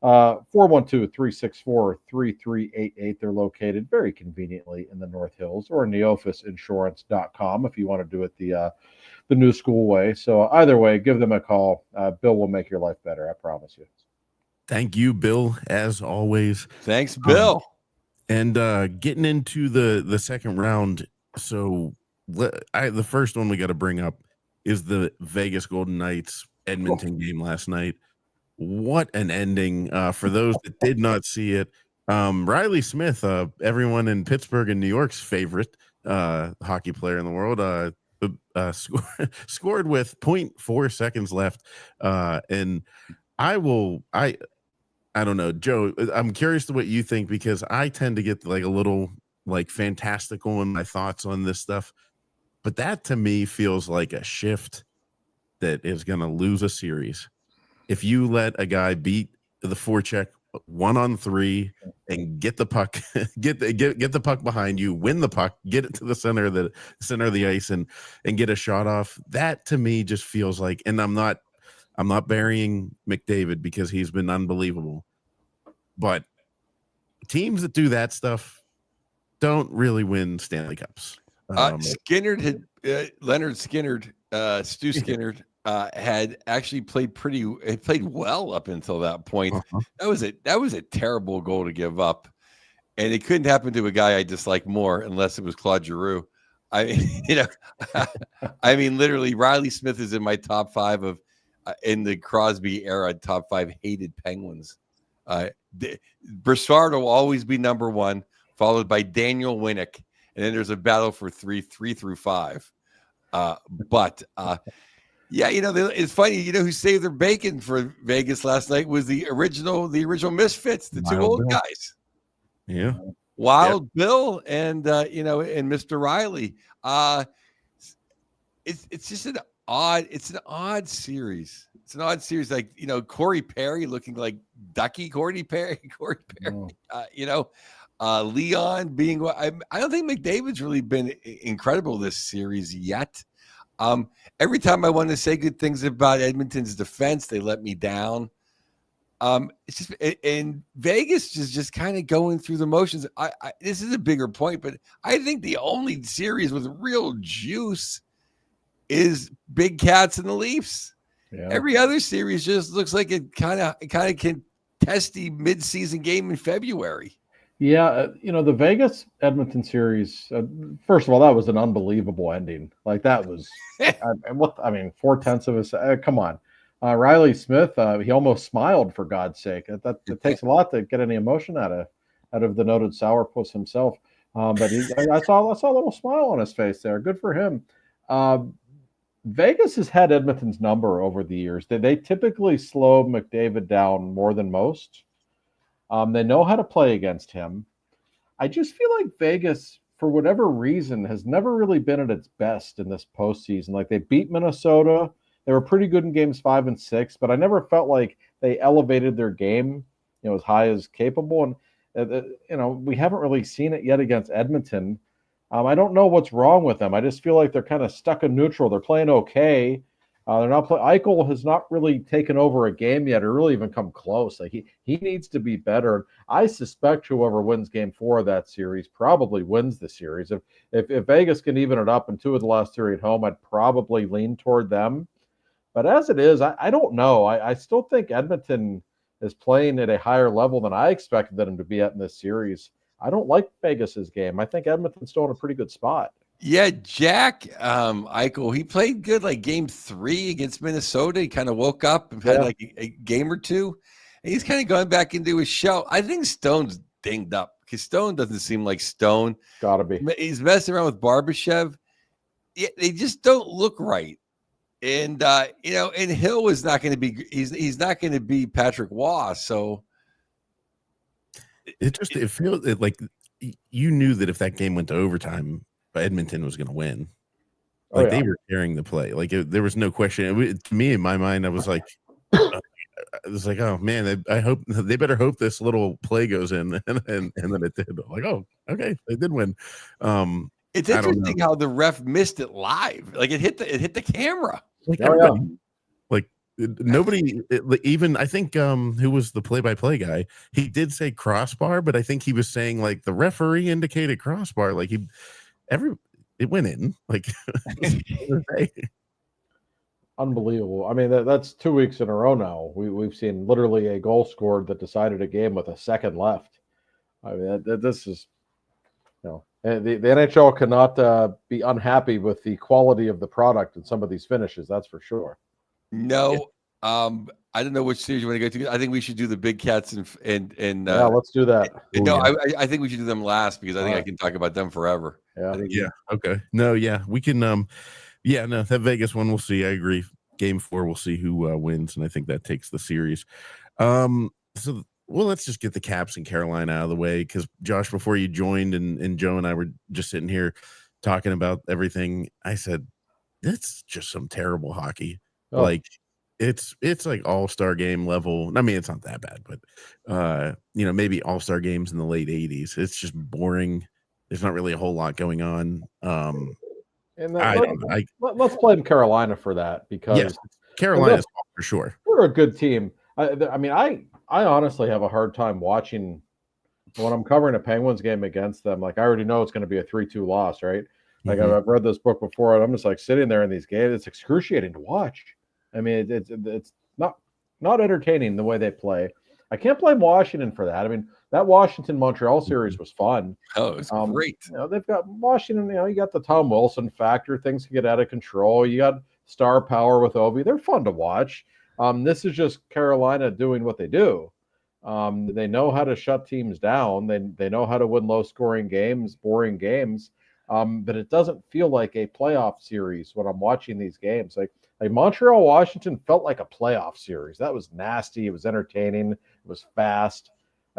412-364-3388. They're located very conveniently in the North Hills, or neofisinsurance.com if you want to do it the new school way. So either way, give them a call. Bill will make your life better. I promise you. Thank you, Bill, as always. Thanks, Bill. And getting into the second round. So the first one we got to bring up is the Vegas Golden Knights Edmonton game last night. What an ending. For those that did not see it, Riley Smith, everyone in Pittsburgh and New York's favorite hockey player in the world, scored with 0.4 seconds left. And I don't know, Joe, I'm curious to what you think, because I tend to get like a little like fantastical in my thoughts on this stuff. But that to me feels like a shift that is going to lose a series. If you let a guy beat the forecheck 1-on-3 and get the puck, get the puck behind you, win the puck, get it to the center of the ice, and get a shot off, that to me just feels like, and I'm not burying McDavid because he's been unbelievable, but teams that do that stuff don't really win Stanley Cups. Leonard Skinnard, Stu Skinnard, had actually played well up until that point. That was a terrible goal to give up, and it couldn't happen to a guy I dislike more unless it was Claude Giroux. I mean, literally, Riley Smith is in my top 5 of in the Crosby era, top 5 hated Penguins. Brassard will always be number one, followed by Daniel Winnick, and then there's a battle for three through five. Yeah, it's funny. You know who saved their bacon for Vegas last night was the original Misfits, the two old guys. Yeah, Wild Bill and and Mr. Riley. It's just an odd series. It's an odd series. Like, Corey Perry looking like Ducky Corey Perry. Leon being, I don't think McDavid's really been incredible this series yet. Every time I want to say good things about Edmonton's defense, they let me down. It's just, and Vegas is just kind of going through the motions. This is a bigger point, but I think the only series with real juice is Big Cats and the Leafs. Yeah. Every other series just looks like it kind of contesty mid-season game in February. Yeah, the Vegas Edmonton series. First of all, that was an unbelievable ending. Like, that was, 4/10 of a second. Come on, Riley Smith. He almost smiled, for God's sake. It takes a lot to get any emotion out of the noted sourpuss himself. But I saw a little smile on his face there. Good for him. Vegas has had Edmonton's number over the years. They typically slow McDavid down more than most. They know how to play against him. I just feel like Vegas, for whatever reason, has never really been at its best in this postseason. Like, they beat Minnesota. They were pretty good in games 5 and 6, but I never felt like they elevated their game, as high as capable. And, we haven't really seen it yet against Edmonton. I don't know what's wrong with them. I just feel like they're kind of stuck in neutral. They're playing okay. They're not Eichel has not really taken over a game yet, or really even come close. Like, he needs to be better. I suspect whoever wins Game 4 of that series probably wins the series. If Vegas can even it up in 2 of the last 3 at home, I'd probably lean toward them. But as it is, I don't know. I still think Edmonton is playing at a higher level than I expected them to be at in this series. I don't like Vegas's game. I think Edmonton's still in a pretty good spot. Yeah, Jack Eichel, he played good like game 3 against Minnesota. He kind of woke up and had like a game or two. And he's kind of going back into his shell. I think Stone's dinged up because Stone doesn't seem like Stone. Gotta be. He's messing around with Barbashev. Yeah, they just don't look right. And and Hill is not going to be. He's not going to be Patrick Waugh. So it feels like you knew that if that game went to overtime, Edmonton was going to win. Like, they were carrying the play. Like, there was no question. To me, in my mind, I was like, oh man, I hope they better hope this little play goes in, and then it did. Like, oh, okay, they did win. It's interesting how the ref missed it live. Like, it hit the camera. Like, everybody, like nobody, even I think who was the play-by-play guy? He did say crossbar, but I think he was saying like the referee indicated crossbar. Like, it went in. Like, unbelievable. I mean, that's 2 weeks in a row now. We've seen literally a goal scored that decided a game with a second left. I mean, this is, the NHL cannot be unhappy with the quality of the product and some of these finishes. That's for sure. No, I don't know which series you want to go to. I think we should do the Big Cats and yeah, let's do that. I think we should do them last because I think I can talk about them forever. Yeah. Okay. No, yeah, we can. That Vegas one, we'll see. I agree. Game 4, we'll see who wins, and I think that takes the series. Let's just get the Caps and Carolina out of the way, because Josh, before you joined, and Joe and I were just sitting here talking about everything, I said, it's just some terrible hockey. Oh. Like, it's like all-star game level. I mean, it's not that bad, but maybe all-star games in the late 80s. It's just boring. There's not really a whole lot going on. Let's blame Carolina for that, because Carolina's for sure. We're a good team. I honestly have a hard time watching when I'm covering a Penguins game against them. Like, I already know it's going to be a 3-2 loss, right? Like, I've read this book before, and I'm just like sitting there in these games. It's excruciating to watch. I mean, it's not entertaining the way they play. I can't blame Washington for that. I mean, that Washington-Montreal series was fun. Oh, it's great. They've got Washington, you got the Tom Wilson factor. Things can get out of control. You got star power with Ovi. They're fun to watch. This is just Carolina doing what they do. They know how to shut teams down. They know how to win low-scoring games, boring games. But it doesn't feel like a playoff series when I'm watching these games. Like Montreal, Washington felt like a playoff series. That was nasty. It was entertaining. It was fast.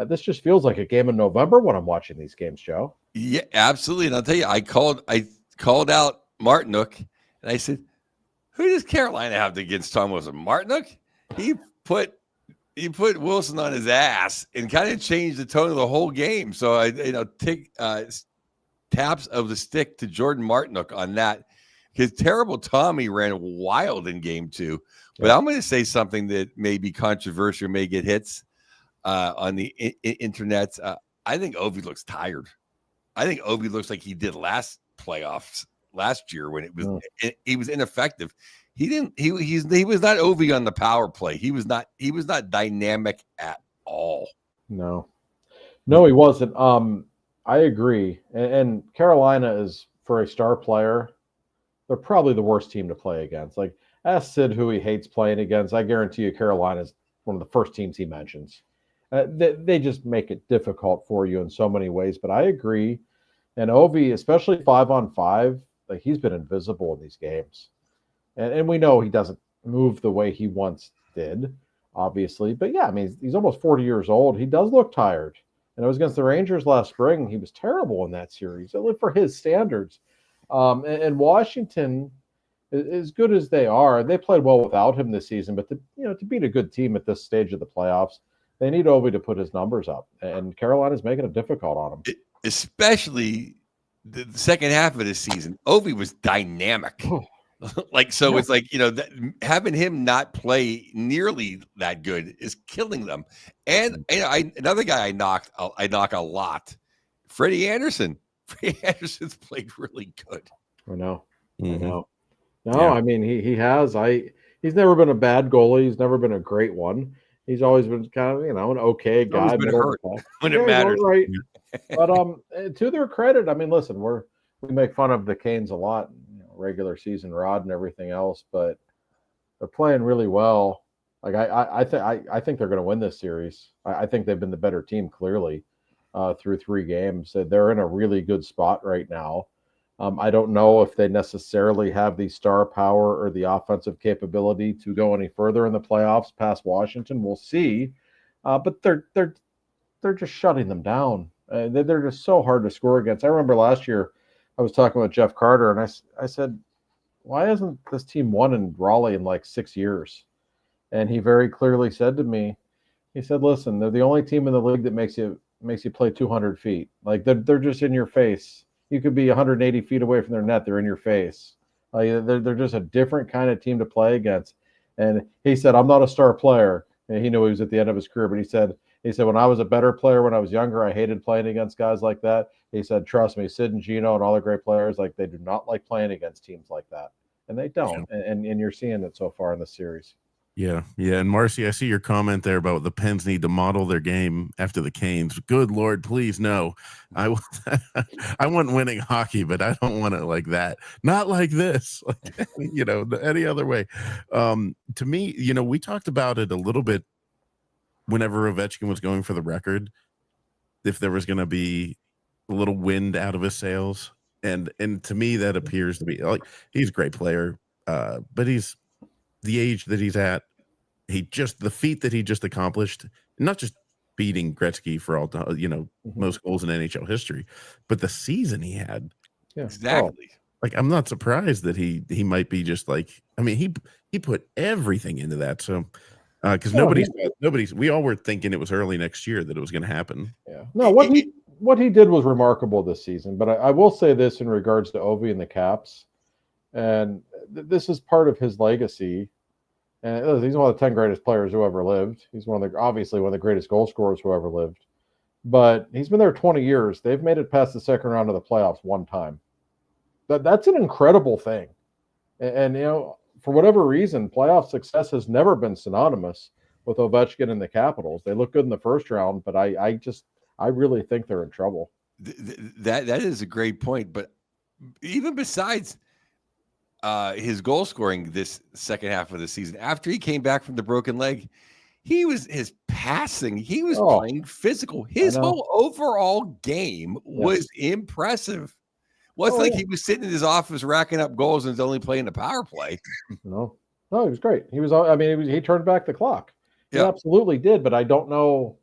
This just feels like a game in November when I'm watching these games, Joe. Yeah, absolutely. And I'll tell you, I called out Martinook, and I said, "Who does Carolina have against Tom Wilson? Martinook? He put Wilson on his ass and kind of changed the tone of the whole game." So I take taps of the stick to Jordan Martinook on that. His terrible Tommy ran wild in game 2. But I'm going to say something that may be controversial, may get hits on the internet. I think Ovi looks tired. I think Ovi looks like he did last playoffs last year when he was ineffective. He was not Ovi on the power play. He was not dynamic at all. No, he wasn't. I agree. And Carolina is, for a star player, they're probably the worst team to play against. Like, ask Sid who he hates playing against. I guarantee you Carolina's one of the first teams he mentions. They just make it difficult for you in so many ways. But I agree. And Ovi, especially 5-on-5, like, he's been invisible in these games. And we know he doesn't move the way he once did, obviously. But, yeah, I mean, he's almost 40 years old. He does look tired. And it was against the Rangers last spring. He was terrible in that series, at least for his standards. And Washington, as good as they are, they played well without him this season. But to beat a good team at this stage of the playoffs, they need Ovi to put his numbers up. And Carolina's making it difficult on him. Especially the second half of the season. Ovi was dynamic. It's like, having him not play nearly that good is killing them. And another guy I knock a lot, Freddie Anderson. Freddie Anderson's played really good. I know. Mm-hmm. I know. No, yeah. I mean, he has. He's never been a bad goalie. He's never been a great one. He's always been kind of, an okay guy. He's been hurt when it matters. Right. But to their credit, I mean, listen, we make fun of the Canes a lot, regular season rod and everything else, but they're playing really well. Like I think they're going to win this series. I think they've been the better team clearly through 3 games. They're in a really good spot right now. I don't know if they necessarily have the star power or the offensive capability to go any further in the playoffs past Washington. We'll see, but they're just shutting them down. They're just so hard to score against. I remember last year I was talking with Jeff Carter, and I said, why hasn't this team won in Raleigh in like 6 years? And he very clearly said to me, he said, listen, they're the only team in the league that makes you play 200 feet. Like, they're just in your face. You could be 180 feet away from their net. They're in your face. They're just a different kind of team to play against. And he said, I'm not a star player. And he knew he was at the end of his career, but he said, when I was a better player when I was younger, I hated playing against guys like that. He said, trust me, Sid and Gino and all the great players, like, they do not like playing against teams like that. And they don't. Yeah. And you're seeing it so far in the series. Yeah. And Marcy, I see your comment there about the Pens need to model their game after the Canes. Good Lord, please no. I want winning hockey, but I don't want it like that. Not like this, like, any other way. To me, we talked about it a little bit whenever Ovechkin was going for the record, if there was going to be a little wind out of his sails. And to me, that appears to be, like, he's a great player, but he's the age that he's at. The feat that he just accomplished, not just beating Gretzky for all, most goals in NHL history, but the season he had. Yeah, exactly. Like, I'm not surprised that he might be just like, I mean, he put everything into that. So, because we all were thinking it was early next year that it was going to happen. Yeah. No, what he did was remarkable this season. But I will say this in regards to Ovi and the Caps, and this is part of his legacy. And he's one of the 10 greatest players who ever lived. He's obviously one of the greatest goal scorers who ever lived. But he's been there 20 years. They've made it past the second round of the playoffs one time. That's an incredible thing. And for whatever reason, playoff success has never been synonymous with Ovechkin and the Capitals. They look good in the first round, but I really think they're in trouble. That is a great point. But even besides his goal scoring this second half of the season, after he came back from the broken leg, his passing. He was playing physical. His whole overall game was impressive. Well, it's like he was sitting in his office racking up goals and was only playing the power play. No, he was great. He was. I mean, he turned back the clock. He absolutely did. But I don't know,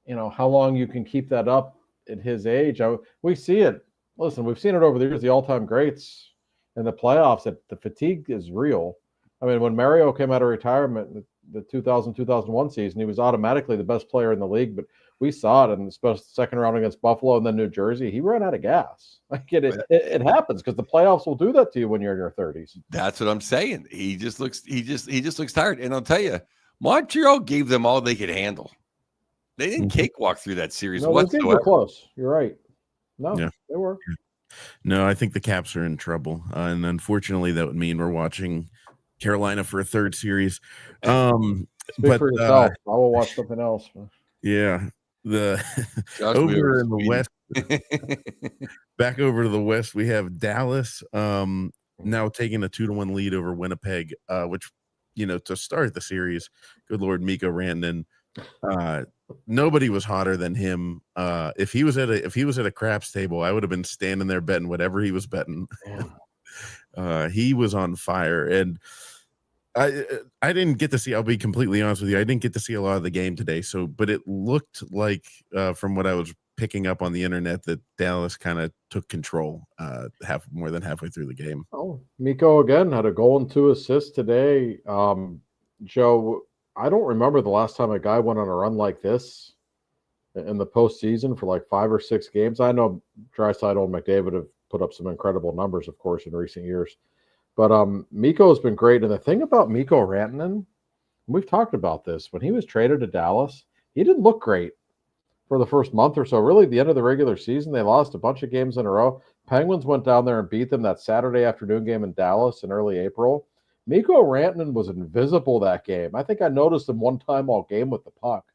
how long you can keep that up at his age. We see it. Listen, we've seen it over the years. The all-time greats in the playoffs. That the fatigue is real. I mean, when Mario came out of retirement in the 2000-2001 season, he was automatically the best player in the league. But we saw it in the second round against Buffalo and then New Jersey. He ran out of gas. Like it happens because the playoffs will do that to you when you're in your 30s. That's what I'm saying. He just looks tired. And I'll tell you, Montreal gave them all they could handle. They didn't cakewalk through that series whatsoever. They were close. You're right. No, they were. No, I think the Caps are in trouble, and unfortunately, that would mean we're watching Carolina for a third series. Speak for yourself. I will watch something else. Yeah, over in the West, back over to the West, we have Dallas now taking a 2-1 lead over Winnipeg, which to start the series, good Lord, Mikko Rantanen. Nobody was hotter than him. If he was at a craps table, I would have been standing there betting whatever he was betting. He was on fire, and I didn't get to see. I'll be completely honest with you. I didn't get to see a lot of the game today. But it looked like from what I was picking up on the internet that Dallas kind of took control more than halfway through the game. Oh, Mikko again had a goal and 2 assists today. Joe, I don't remember the last time a guy went on a run like this in the postseason for like 5 or 6 games. I know Draisaitl and McDavid have put up some incredible numbers, of course, in recent years. But Mikko has been great. And the thing about Mikko Rantanen, we've talked about this, when he was traded to Dallas, he didn't look great for the first month or so. Really, the end of the regular season, they lost a bunch of games in a row. Penguins went down there and beat them that Saturday afternoon game in Dallas in early April. Mikko Rantanen was invisible that game. I think I noticed him one time all game with the puck.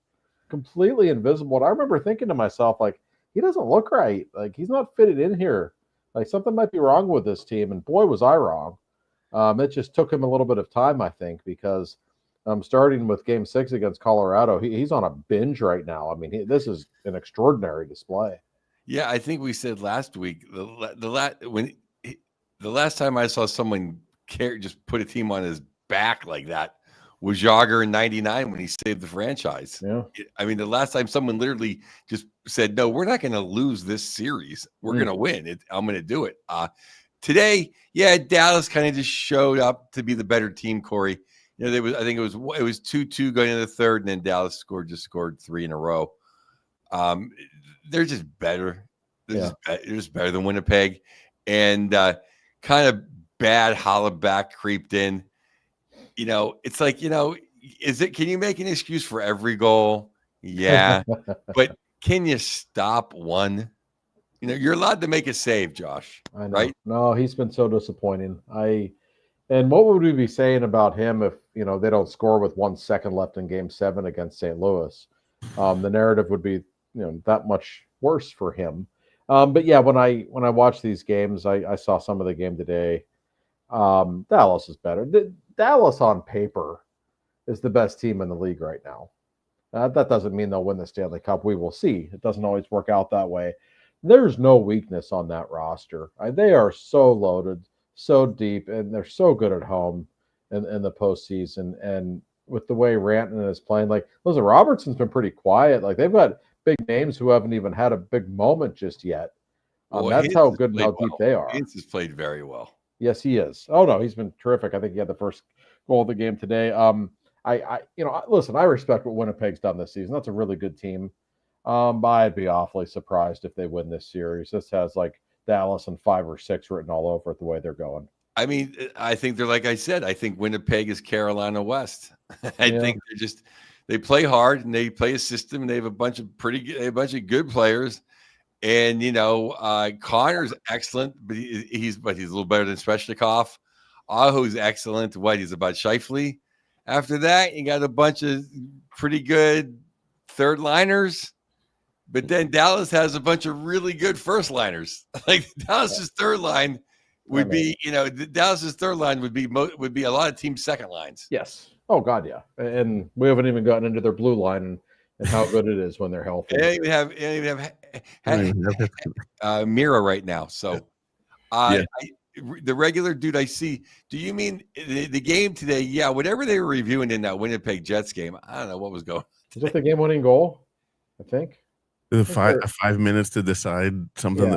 Completely invisible. And I remember thinking to myself, like, he doesn't look right. Like, he's not fitted in here. Like, something might be wrong with this team. And boy, was I wrong. It just took him a little bit of time, I think, because starting with Game 6 against Colorado, he's on a binge right now. I mean, this is an extraordinary display. Yeah, I think we said last week, the last time I saw someone just put a team on his back like that was Jagr in '99 when he saved the franchise. Yeah. I mean, the last time someone literally just said, no, we're not going to lose this series. We're going to win. I'm going to do it. Today, Dallas kind of just showed up to be the better team, Corey. I think it was 2-2 going into the third, and then Dallas scored 3 in a row. They're just better. They're just better than Winnipeg. And kind of bad Hollaback creeped in. It's like, can you make an excuse for every goal? Yeah. But can you stop one? You're allowed to make a save, Josh. I know. Right? No, he's been so disappointing. And what would we be saying about him if, they don't score with 1 second left in Game 7 against St. Louis? The narrative would be, that much worse for him. But yeah, when I watch these games, I saw some of the game today. Dallas is better. Dallas on paper is the best team in the league right now. That doesn't mean they'll win the Stanley Cup. We will see. It doesn't always work out that way. There's no weakness on that roster. They are so loaded, so deep, and they're so good at home in the postseason. And with the way Rantanen is playing, like, listen, Robertson's been pretty quiet. Like, they've got big names who haven't even had a big moment just yet. That's how good and how deep they are. Hintz has played very well. Yes, he is. Oh no, he's been terrific. I think he had the first goal of the game today. Listen, I respect what Winnipeg's done this season. That's a really good team. But I'd be awfully surprised if they win this series. This has like Dallas and 5 or 6 written all over it the way they're going. I mean, I think they're, like I said, I think Winnipeg is Carolina West. I think they play hard and they play a system and they have a bunch of good players. And, Connor's excellent, but he's a little better than Svechnikov. Aho's excellent. He's about Scheifele. After that, you got a bunch of pretty good third liners. But then Dallas has a bunch of really good first liners. Like Dallas's third line would be, Dallas's third line would be a lot of teams' second lines. Yes. Oh God, yeah. And we haven't even gotten into their blue line and how good it is when they're healthy. They don't even have Mira right now. So the regular dude I see, do you mean the game today? Yeah, whatever they were reviewing in that Winnipeg Jets game, I don't know what was going on. Is that the game-winning goal? I think. The 5 minutes to decide something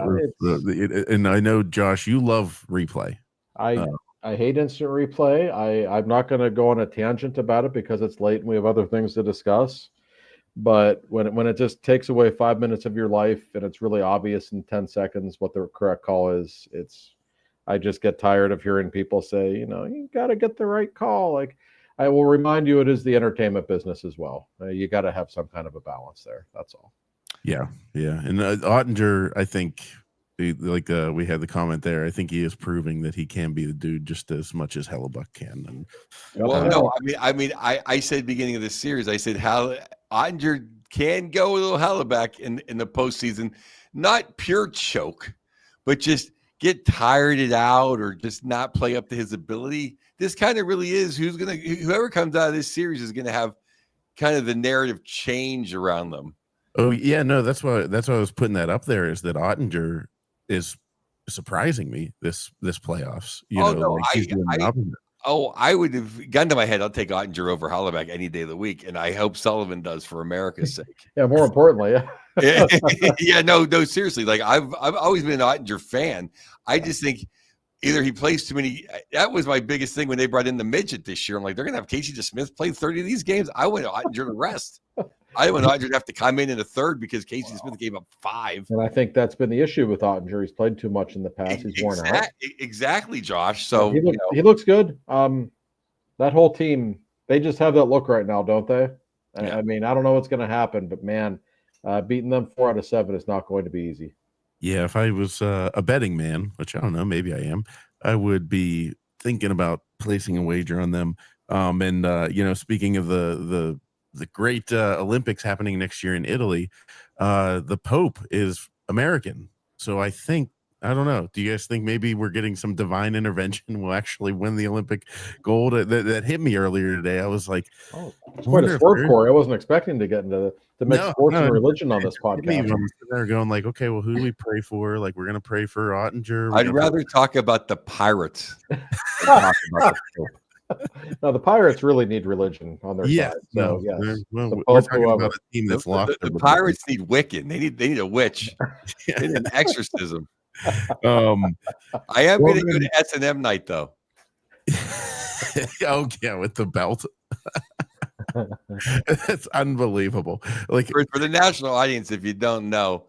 and I know, Josh, you love replay. I hate instant replay. I'm not going to go on a tangent about it because it's late and we have other things to discuss. But when it just takes away 5 minutes of your life and it's really obvious in 10 seconds what the correct call is, I just get tired of hearing people say, you got to get the right call. Like, I will remind you, it is the entertainment business as well. You got to have some kind of a balance there. That's all. Yeah. And Ottinger, I think, we had the comment there. I think he is proving that he can be the dude just as much as Hellebuck can. And I said beginning of the series, I said how Ottinger can go a little Hellebuck in the postseason, not pure choke, but just get tired out or just not play up to his ability. This kind of really is whoever comes out of this series is gonna have kind of the narrative change around them. Oh yeah, no, that's why I was putting that up there, is that Ottinger is surprising me this playoffs. I would have gone to my head. I'll take Ottinger over Hellebuck any day of the week, and I hope Sullivan does for America's sake. Yeah, more importantly, no, seriously. Like I've always been an Ottinger fan. I just think either he plays too many. That was my biggest thing when they brought in the midget this year. I'm like, they're gonna have Casey DeSmith play 30 of these games. I want Ottinger to rest. I didn't want Ottinger to have to come in a third because Casey Smith gave up 5. And I think that's been the issue with Ottinger. He's played too much in the past. He's worn out. Exactly, Josh. So he looks good. That whole team, they just have that look right now, don't they? Yeah. I mean, I don't know what's going to happen, but man, beating them 4 out of 7 is not going to be easy. Yeah, if I was a betting man, which I don't know, maybe I am, I would be thinking about placing a wager on them. Speaking of the great Olympics happening next year in Italy, the Pope is American. So I don't know. Do you guys think maybe we're getting some divine intervention? We'll actually win the Olympic gold? That hit me earlier today. I was like, it's quite a swerve, Corey. I wasn't expecting to get into the mix sports and religion on this podcast. They're going like, okay, well, who do we pray for? Like, we're going to pray for Ottinger. I'd rather talk about the Pirates. Now the Pirates really need religion on their side. So we're talking about a team that's lost. The Pirates need Wiccan. They need a witch. They need an exorcism. I am going to go to S&M night though. Oh yeah, with the belt. That's unbelievable. Like for the national audience, if you don't know,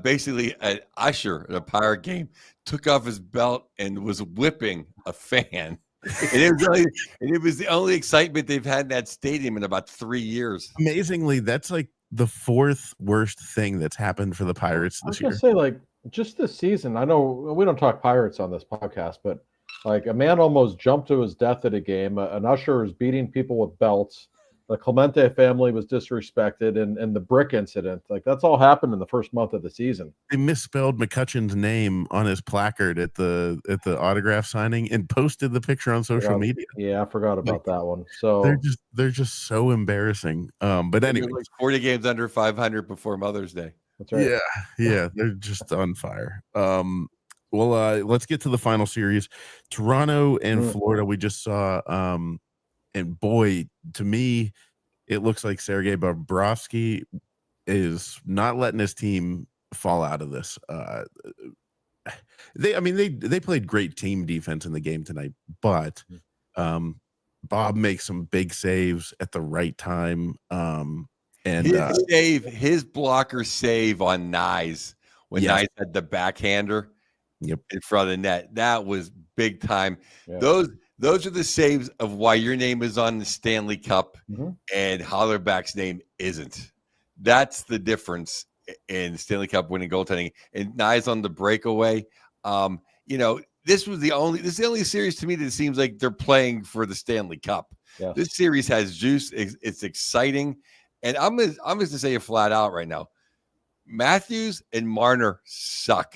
basically an usher at a Pirate game took off his belt and was whipping a fan. And it was the only excitement they've had in that stadium in about 3 years. Amazingly, that's like the 4th worst thing that's happened for the Pirates this year. I was gonna say, like, just this season, I know we don't talk Pirates on this podcast, but like a man almost jumped to his death at a game. An usher is beating people with belts. The Clemente family was disrespected, and the brick incident, like that's all happened in the first month of the season. They misspelled McCutcheon's name on his placard at the autograph signing and posted the picture on social media. Yeah, I forgot about that one. So they're just so embarrering. But anyway, like 40 games under 500 before Mother's Day. That's right. Yeah, they're just on fire. Let's get to the final series. Toronto and Florida. We just saw. And boy, to me, it looks like Sergei Bobrovsky is not letting his team fall out of this. They played great team defense in the game tonight, but Bob makes some big saves at the right time. His blocker save on Nyes when Nyes had the backhander in front of the net. That was big time. Yeah. Those are the saves of why your name is on the Stanley Cup and Hollerback's name isn't. That's the difference in Stanley Cup winning goaltending. And Nyes on the breakaway. This is the only series to me that seems like they're playing for the Stanley Cup. Yes. This series has juice. It's exciting. And I'm just going to say it flat out right now. Matthews and Marner suck.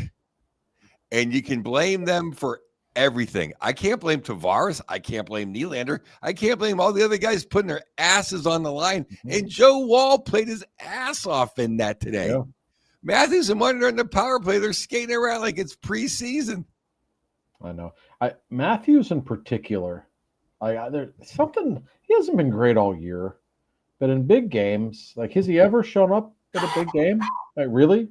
And you can blame them for everything. I can't blame Tavares. I can't blame Nylander. I can't blame all the other guys putting their asses on the line. And Joe Wall played his ass off in that today. Yeah. Matthews and Martin are in the power play. They're skating around like it's preseason. I know. Matthews in particular, there's something, he hasn't been great all year, but in big games, like, has he ever shown up at a big game? Like, really?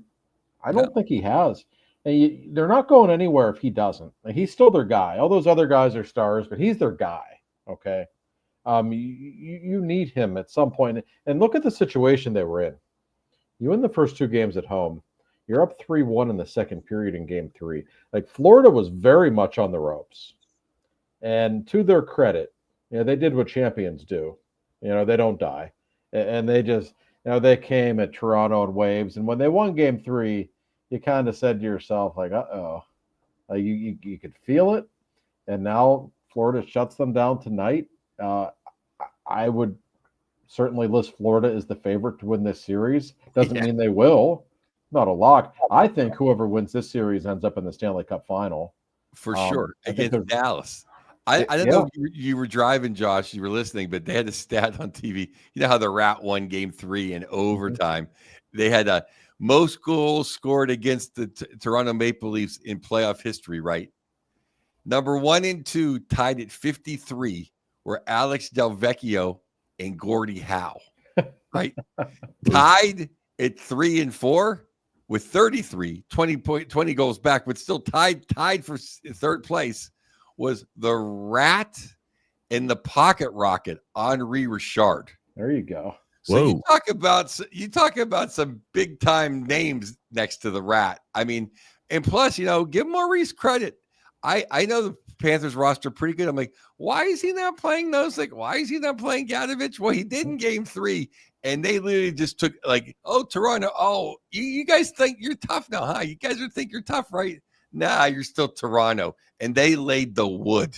I don't think he has. And they're not going anywhere if he doesn't. Like, he's still their guy. All those other guys are stars, but he's their guy. Okay. You need him at some point. And look at the situation they were in. You win the first 2 games at home. You're up 3-1 in the second period in game 3. Like, Florida was very much on the ropes. And to their credit, they did what champions do. They don't die. And they just, they came at Toronto in waves. And when they won game 3, you kind of said to yourself, like, uh-oh. You could feel it. And now Florida shuts them down tonight. I would certainly list Florida as the favorite to win this series. Doesn't mean they will. Not a lock. I think whoever wins this series ends up in the Stanley Cup final. For sure. Against Dallas. I don't know if you were driving, Josh, you were listening, but they had a stat on TV. You know how the Rat won game 3 in overtime. They had a most goals scored against the Toronto Maple Leafs in playoff history, right? Number 1 and 2 tied at 53 were Alex Delvecchio and Gordie Howe, right? Tied at 3 and 4 with 33, 20 goals back, but still tied for third place was the Rat and the Pocket Rocket, Henri Richard. There you go. So you talk about some big time names next to the Rat. I mean, and plus, give Maurice credit. I know the Panthers roster pretty good. I'm like, why is he not playing those? Like, why is he not playing Gadovich? Well, he did in game 3, and they literally just took, like, oh, Toronto, oh, you guys think you're tough now, huh? You guys think you're tough, right? Nah, you're still Toronto. And they laid the wood.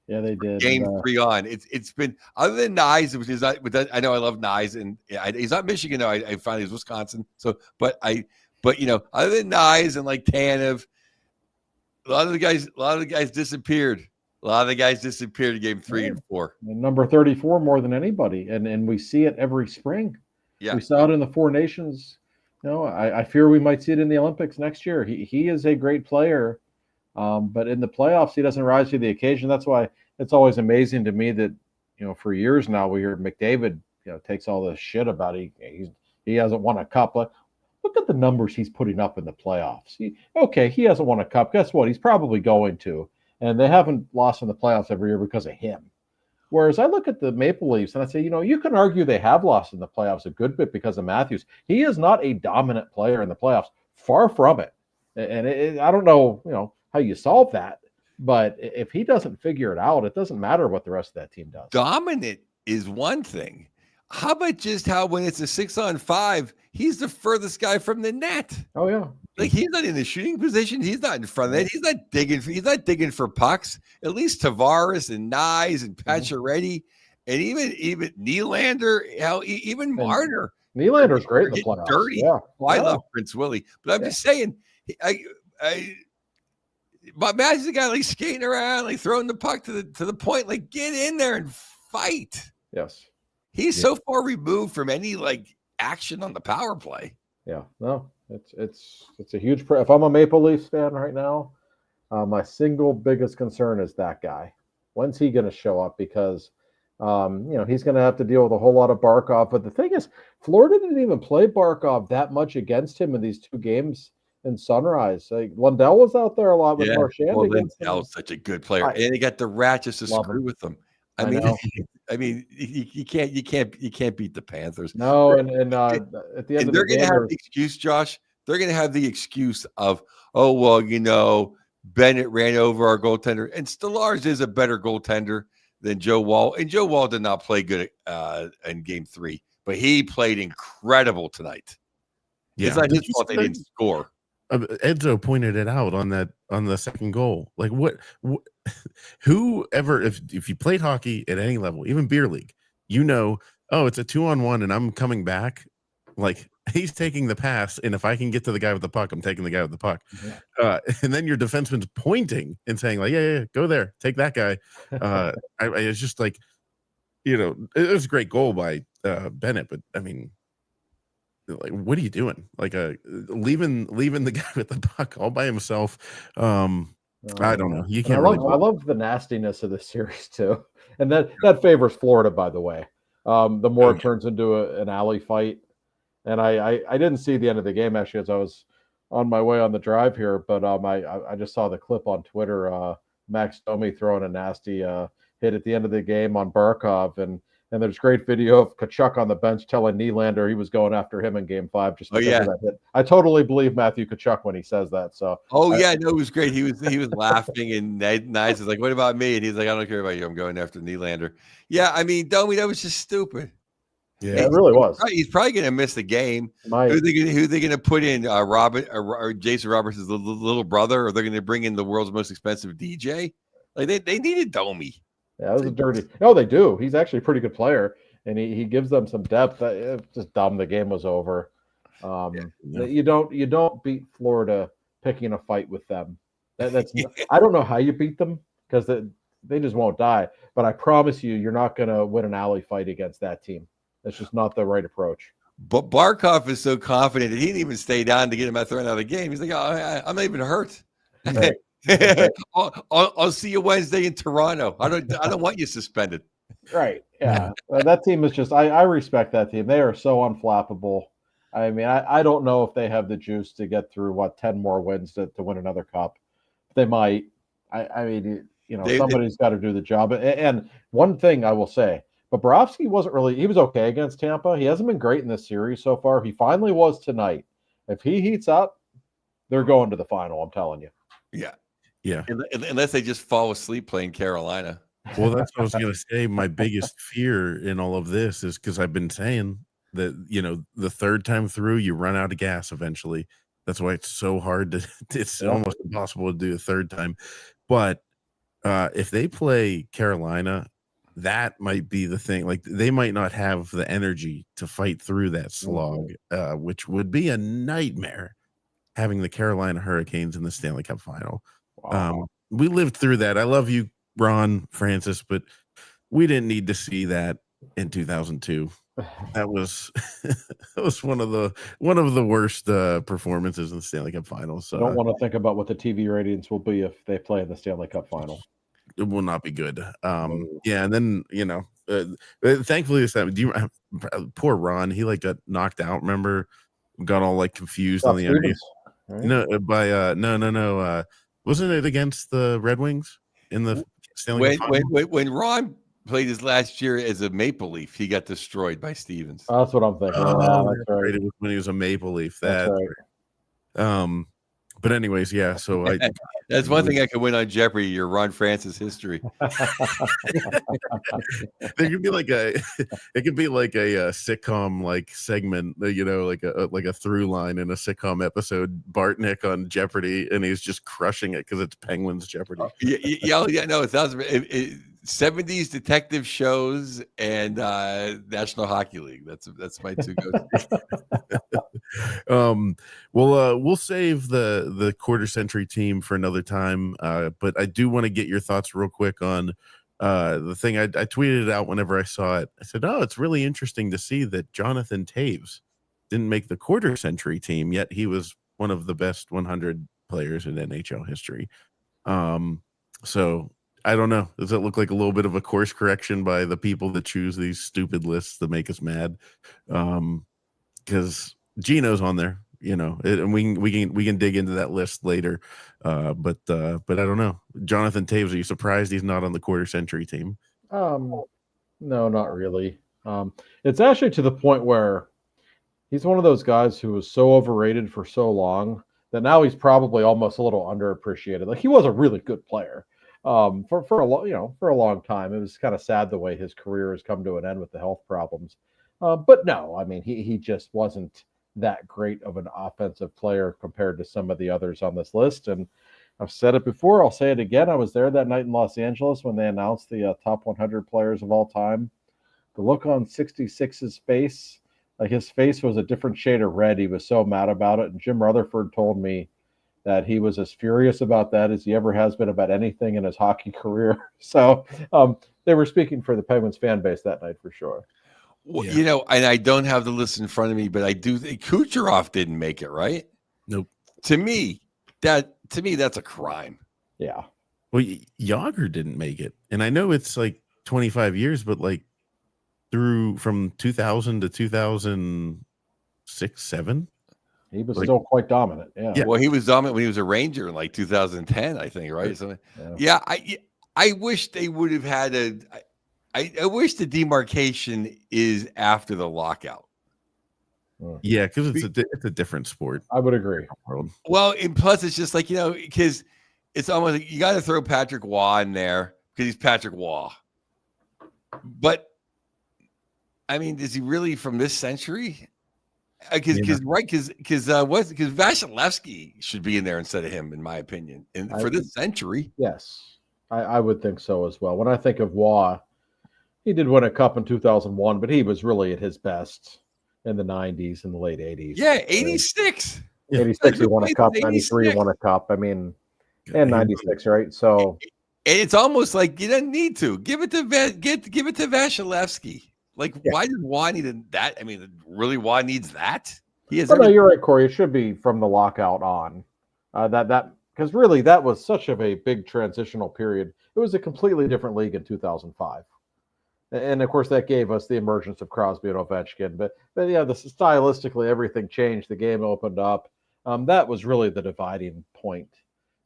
Yeah, they did. Game 3 on. It's been, other than Nyes, which is, I know I love Nyes, and he's not Michigan. No, I found he's Wisconsin. So, but other than Nyes and like Tanev, a lot of the guys disappeared. A lot of the guys disappeared in game 3 and 4. And number 34 more than anybody, and we see it every spring. Yeah, we saw it in the Four Nations. I fear we might see it in the Olympics next year. He is a great player, but in the playoffs he doesn't rise to the occasion. That's why it's always amazing to me that for years now we hear McDavid takes all this shit about he hasn't won a cup. Look at the numbers he's putting up in the playoffs. He hasn't won a cup. Guess what? He's probably going to. And they haven't lost in the playoffs every year because of him. Whereas I look at the Maple Leafs and I say, you can argue they have lost in the playoffs a good bit because of Matthews. He is not a dominant player in the playoffs. Far from it. And I don't know, how you solve that. But if he doesn't figure it out, it doesn't matter what the rest of that team does. Dominant is one thing. How about just how when it's a 6-on-5, he's the furthest guy from the net? Oh yeah, like he's not in the shooting position. He's not in front of it. He's not digging for pucks. At least Tavares and Nyes and Pacioretty and even Nylander, even Marner. Nylander's great in the playoffs. Dirty. Yeah. Well, I love Prince Willie, but I'm just saying, but Matthew's a guy like skating around, like throwing the puck to the point. Like get in there and fight. Yes. He's so far removed from any like action on the power play. Yeah, no, it's a huge. If I'm a Maple Leafs fan right now, my single biggest concern is that guy. When's he going to show up? Because he's going to have to deal with a whole lot of Barkov. But the thing is, Florida didn't even play Barkov that much against him in these 2 games in Sunrise. Like Lundell was out there a lot with Marchand. Well, Lundell's such a good player, and they got the Rat just to screw with them. I mean, you can't beat the Panthers. No, and at the end of they're the going to have the excuse, Josh. They're going to have the excuse of, oh well, Bennett ran over our goaltender, and Stolarz is a better goaltender than Joe Wall. And Joe Wall did not play good in Game 3, but he played incredible tonight. Yeah, it's not his fault they didn't score. Edzo pointed it out on the second goal. Like whoever, if you played hockey at any level, even beer league, oh, it's a 2-on-1 and I'm coming back. Like he's taking the pass, and if I can get to the guy with the puck, I'm taking the guy with the puck. And then your defenseman's pointing and saying like, yeah, go there, take that guy. It's just like, it was a great goal by Bennett, but I mean, like, what are you doing? Like, leaving the guy with the puck all by himself. I don't know. You can't. I love the nastiness of the series too, and that favors Florida, by the way. The more it turns into an alley fight, and I didn't see the end of the game actually as I was on my way on the drive here, but I just saw the clip on Twitter. Max Domi throwing a nasty hit at the end of the game on Barkov, and there's great video of Tkachuk on the bench telling Nylander he was going after him in Game 5 just because of that hit. I totally believe Matthew Tkachuk when he says that. So it was great. He was laughing, and Nice is like, "What about me?" And he's like, "I don't care about you. I'm going after Nylander." Yeah, I mean, Domi, that was just stupid. Yeah, it really was. He's probably going to miss the game. Who are they going to put in? Robin or Jason Roberts' little brother, or they're going to bring in the world's most expensive DJ? Like they needed Domi. Yeah, that was a dirty. No, they do. He's actually a pretty good player, and he gives them some depth. It's just dumb. The game was over. You don't beat Florida picking a fight with them. That's I don't know how you beat them because they just won't die. But I promise you're not going to win an alley fight against that team. That's just not the right approach. But Barkov is so confident that he didn't even stay down to get him thrown out of the game. He's like, "Oh, I'm not even hurt." Right. I'll see you Wednesday in Toronto. I don't want you suspended. Right. Yeah. That team is just I respect that team. They are so unflappable. I mean, I don't know if they have the juice to get through 10 more wins to win another cup. They might. I mean, somebody's got to do the job. And one thing I will say, Bobrovsky he was okay against Tampa. He hasn't been great in this series so far. He finally was tonight. If he heats up, they're going to the final, I'm telling you. Yeah. Yeah. Unless they just fall asleep playing Carolina. Well, that's what I was going to say. My biggest fear in all of this is because I've been saying that, the third time through, you run out of gas eventually. That's why it's so hard it's almost impossible to do a third time. But if they play Carolina, that might be the thing. Like, they might not have the energy to fight through that slog, which would be a nightmare, having the Carolina Hurricanes in the Stanley Cup final. Wow. We lived through that. I love you, Ron Francis, but we didn't need to see that in 2002. That was one of the worst performances in the Stanley Cup finals. So I don't want to think about what the TV ratings will be if they play in the Stanley Cup final. It will not be good. Yeah, and then thankfully this time, poor Ron, he got knocked out. Remember, got all confused on the ice. Right? No. Wasn't it against the Red Wings in the Stanley Cup final? When Ron played his last year as a Maple Leaf, he got destroyed by Stevens. Oh, that's what I'm thinking. That's right. It was when he was a Maple Leaf. That's right. But anyways, yeah. So that's one thing I could win on Jeopardy. Your Ron Francis history. There could be it could be a sitcom segment, like a through line in a sitcom episode. Bartnick on Jeopardy, and he's just crushing it because it's Penguins Jeopardy. Yeah. No, it sounds 70s detective shows and National Hockey League. That's my two go-to. We'll save the quarter century team for another time. But I do want to get your thoughts real quick on the thing. I tweeted it out whenever I saw it. I said, it's really interesting to see that Jonathan Toews didn't make the quarter century team, yet he was one of the best 100 players in NHL history. So I don't know. Does it look like a little bit of a course correction by the people that choose these stupid lists that make us mad? Because Gino's on there, and we can dig into that list later. But I don't know. Jonathan Toews, are you surprised he's not on the quarter century team? No, not really. It's actually to the point where he's one of those guys who was so overrated for so long that now he's probably almost a little underappreciated. Like, he was a really good player. For a long time. It was kind of sad the way his career has come to an end with the health problems. But no, I mean, he just wasn't that great of an offensive player compared to some of the others on this list. And I've said it before, I'll say it again. I was there that night in Los Angeles when they announced the top 100 players of all time. The look on 66's face Like his face was a different shade of red. He was so mad about it. And Jim Rutherford told me that he was as furious about that as he ever has been about anything in his hockey career. So they were speaking for the Penguins fan base that night for sure. Well, and I don't have the list in front of me, but I do think Kucherov didn't make it, right? Nope. To me, that's a crime. Yeah. Well, Yager didn't make it. And I know it's like 25 years, but like from 2000 to 2006, 7. He was still quite dominant. Yeah. Well, he was dominant when he was a Ranger in like 2010, I think, right? So, I wish they would have had I wish the demarcation is after the lockout. Yeah, because it's a different sport. I would agree. Well, and plus it's just like, because it's almost like you got to throw Patrick Waugh in there because he's Patrick Waugh. But I mean, is he really from this century? Because Vasilevsky should be in there instead of him, in my opinion, and for this century. Yes, I would think so as well. When I think of Waugh, he did win a cup in 2001, but he was really at his best in the 90s and the late 80s. Yeah, 86. 86 he won a cup, 93 he won a cup. I mean, and 96, right? So and it's almost like you don't need to give it to Vasilevsky. Like, why did Waugh need that? I mean, really, Waugh needs that? He has. No, you're right, Corey. It should be from the lockout on. Because really, that was such of a big transitional period. It was a completely different league in 2005. And of course, that gave us the emergence of Crosby and Ovechkin. But yeah, stylistically, everything changed. The game opened up. That was really the dividing point.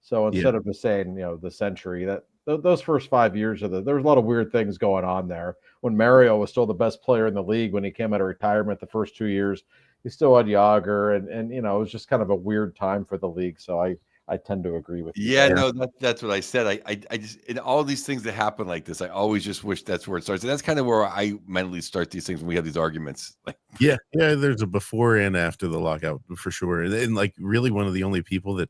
So instead of just saying, the century, those first 5 years there was a lot of weird things going on there. When Mario was still the best player in the league when he came out of retirement the first 2 years, he still had Yager, and it was just kind of a weird time for the league. So I tend to agree with you. Yeah, no, that's what I said. I just, in all these things that happen like this, I always just wish that's where it starts. And that's kind of where I mentally start these things when we have these arguments. Yeah, there's a before and after the lockout for sure. And like really one of the only people that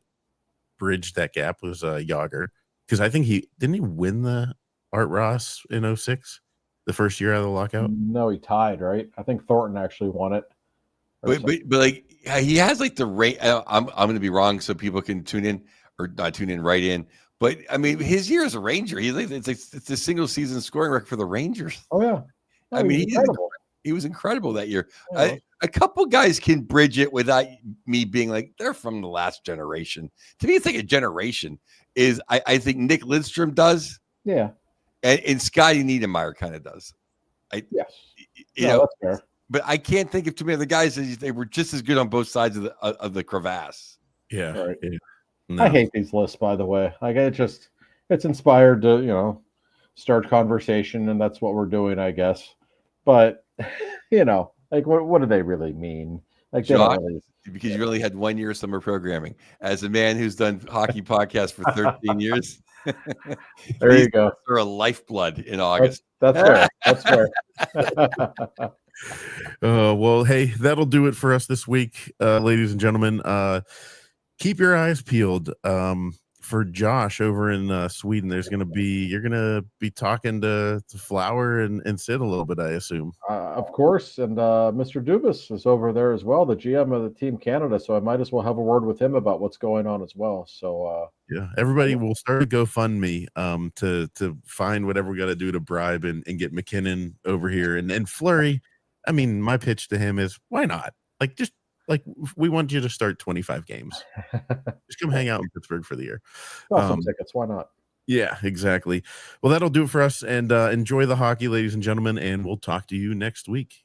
bridged that gap was Yager. Because I think he win the Art Ross in 2006, the first year out of the lockout? No, he tied, right? I think Thornton actually won it. But like he has like the rate. I'm going to be wrong, so people can tune in or not tune in right in. But I mean, his year as a Ranger, it's a single season scoring record for the Rangers. Oh yeah, I mean he was incredible that year. Yeah. A couple guys can bridge it without me being like they're from the last generation. To me, it's like a generation. I think Nick Lidstrom does. Yeah. And Scotty Niedermayer kind of does. Yes. That's fair. But I can't think of too many other guys that they were just as good on both sides of the crevasse. Yeah. Right. Yeah. No. I hate these lists, by the way. Like it's inspired to, start conversation, and that's what we're doing, I guess. But like what do they really mean? Like Josh, because you only had 1 year of summer programming. As a man who's done hockey podcasts for 13 years, there you go. They're a lifeblood in August. That's fair. That's fair. Well, hey, that'll do it for us this week, ladies and gentlemen. Keep your eyes peeled for Josh over in Sweden. You're gonna be talking to Flower and Sid a little bit, I assume. Of course, and Mr. Dubas is over there as well, the GM of the Team Canada. So I might as well have a word with him about what's going on as well. So yeah, everybody will start a GoFundMe to find whatever we got to do to bribe and get McKinnon over here and Fleury. I mean, my pitch to him is why not? We want you to start 25 games. Just come hang out in Pittsburgh for the year. Some tickets. Why not? Yeah, exactly. Well, that'll do it for us. And enjoy the hockey, ladies and gentlemen. And we'll talk to you next week.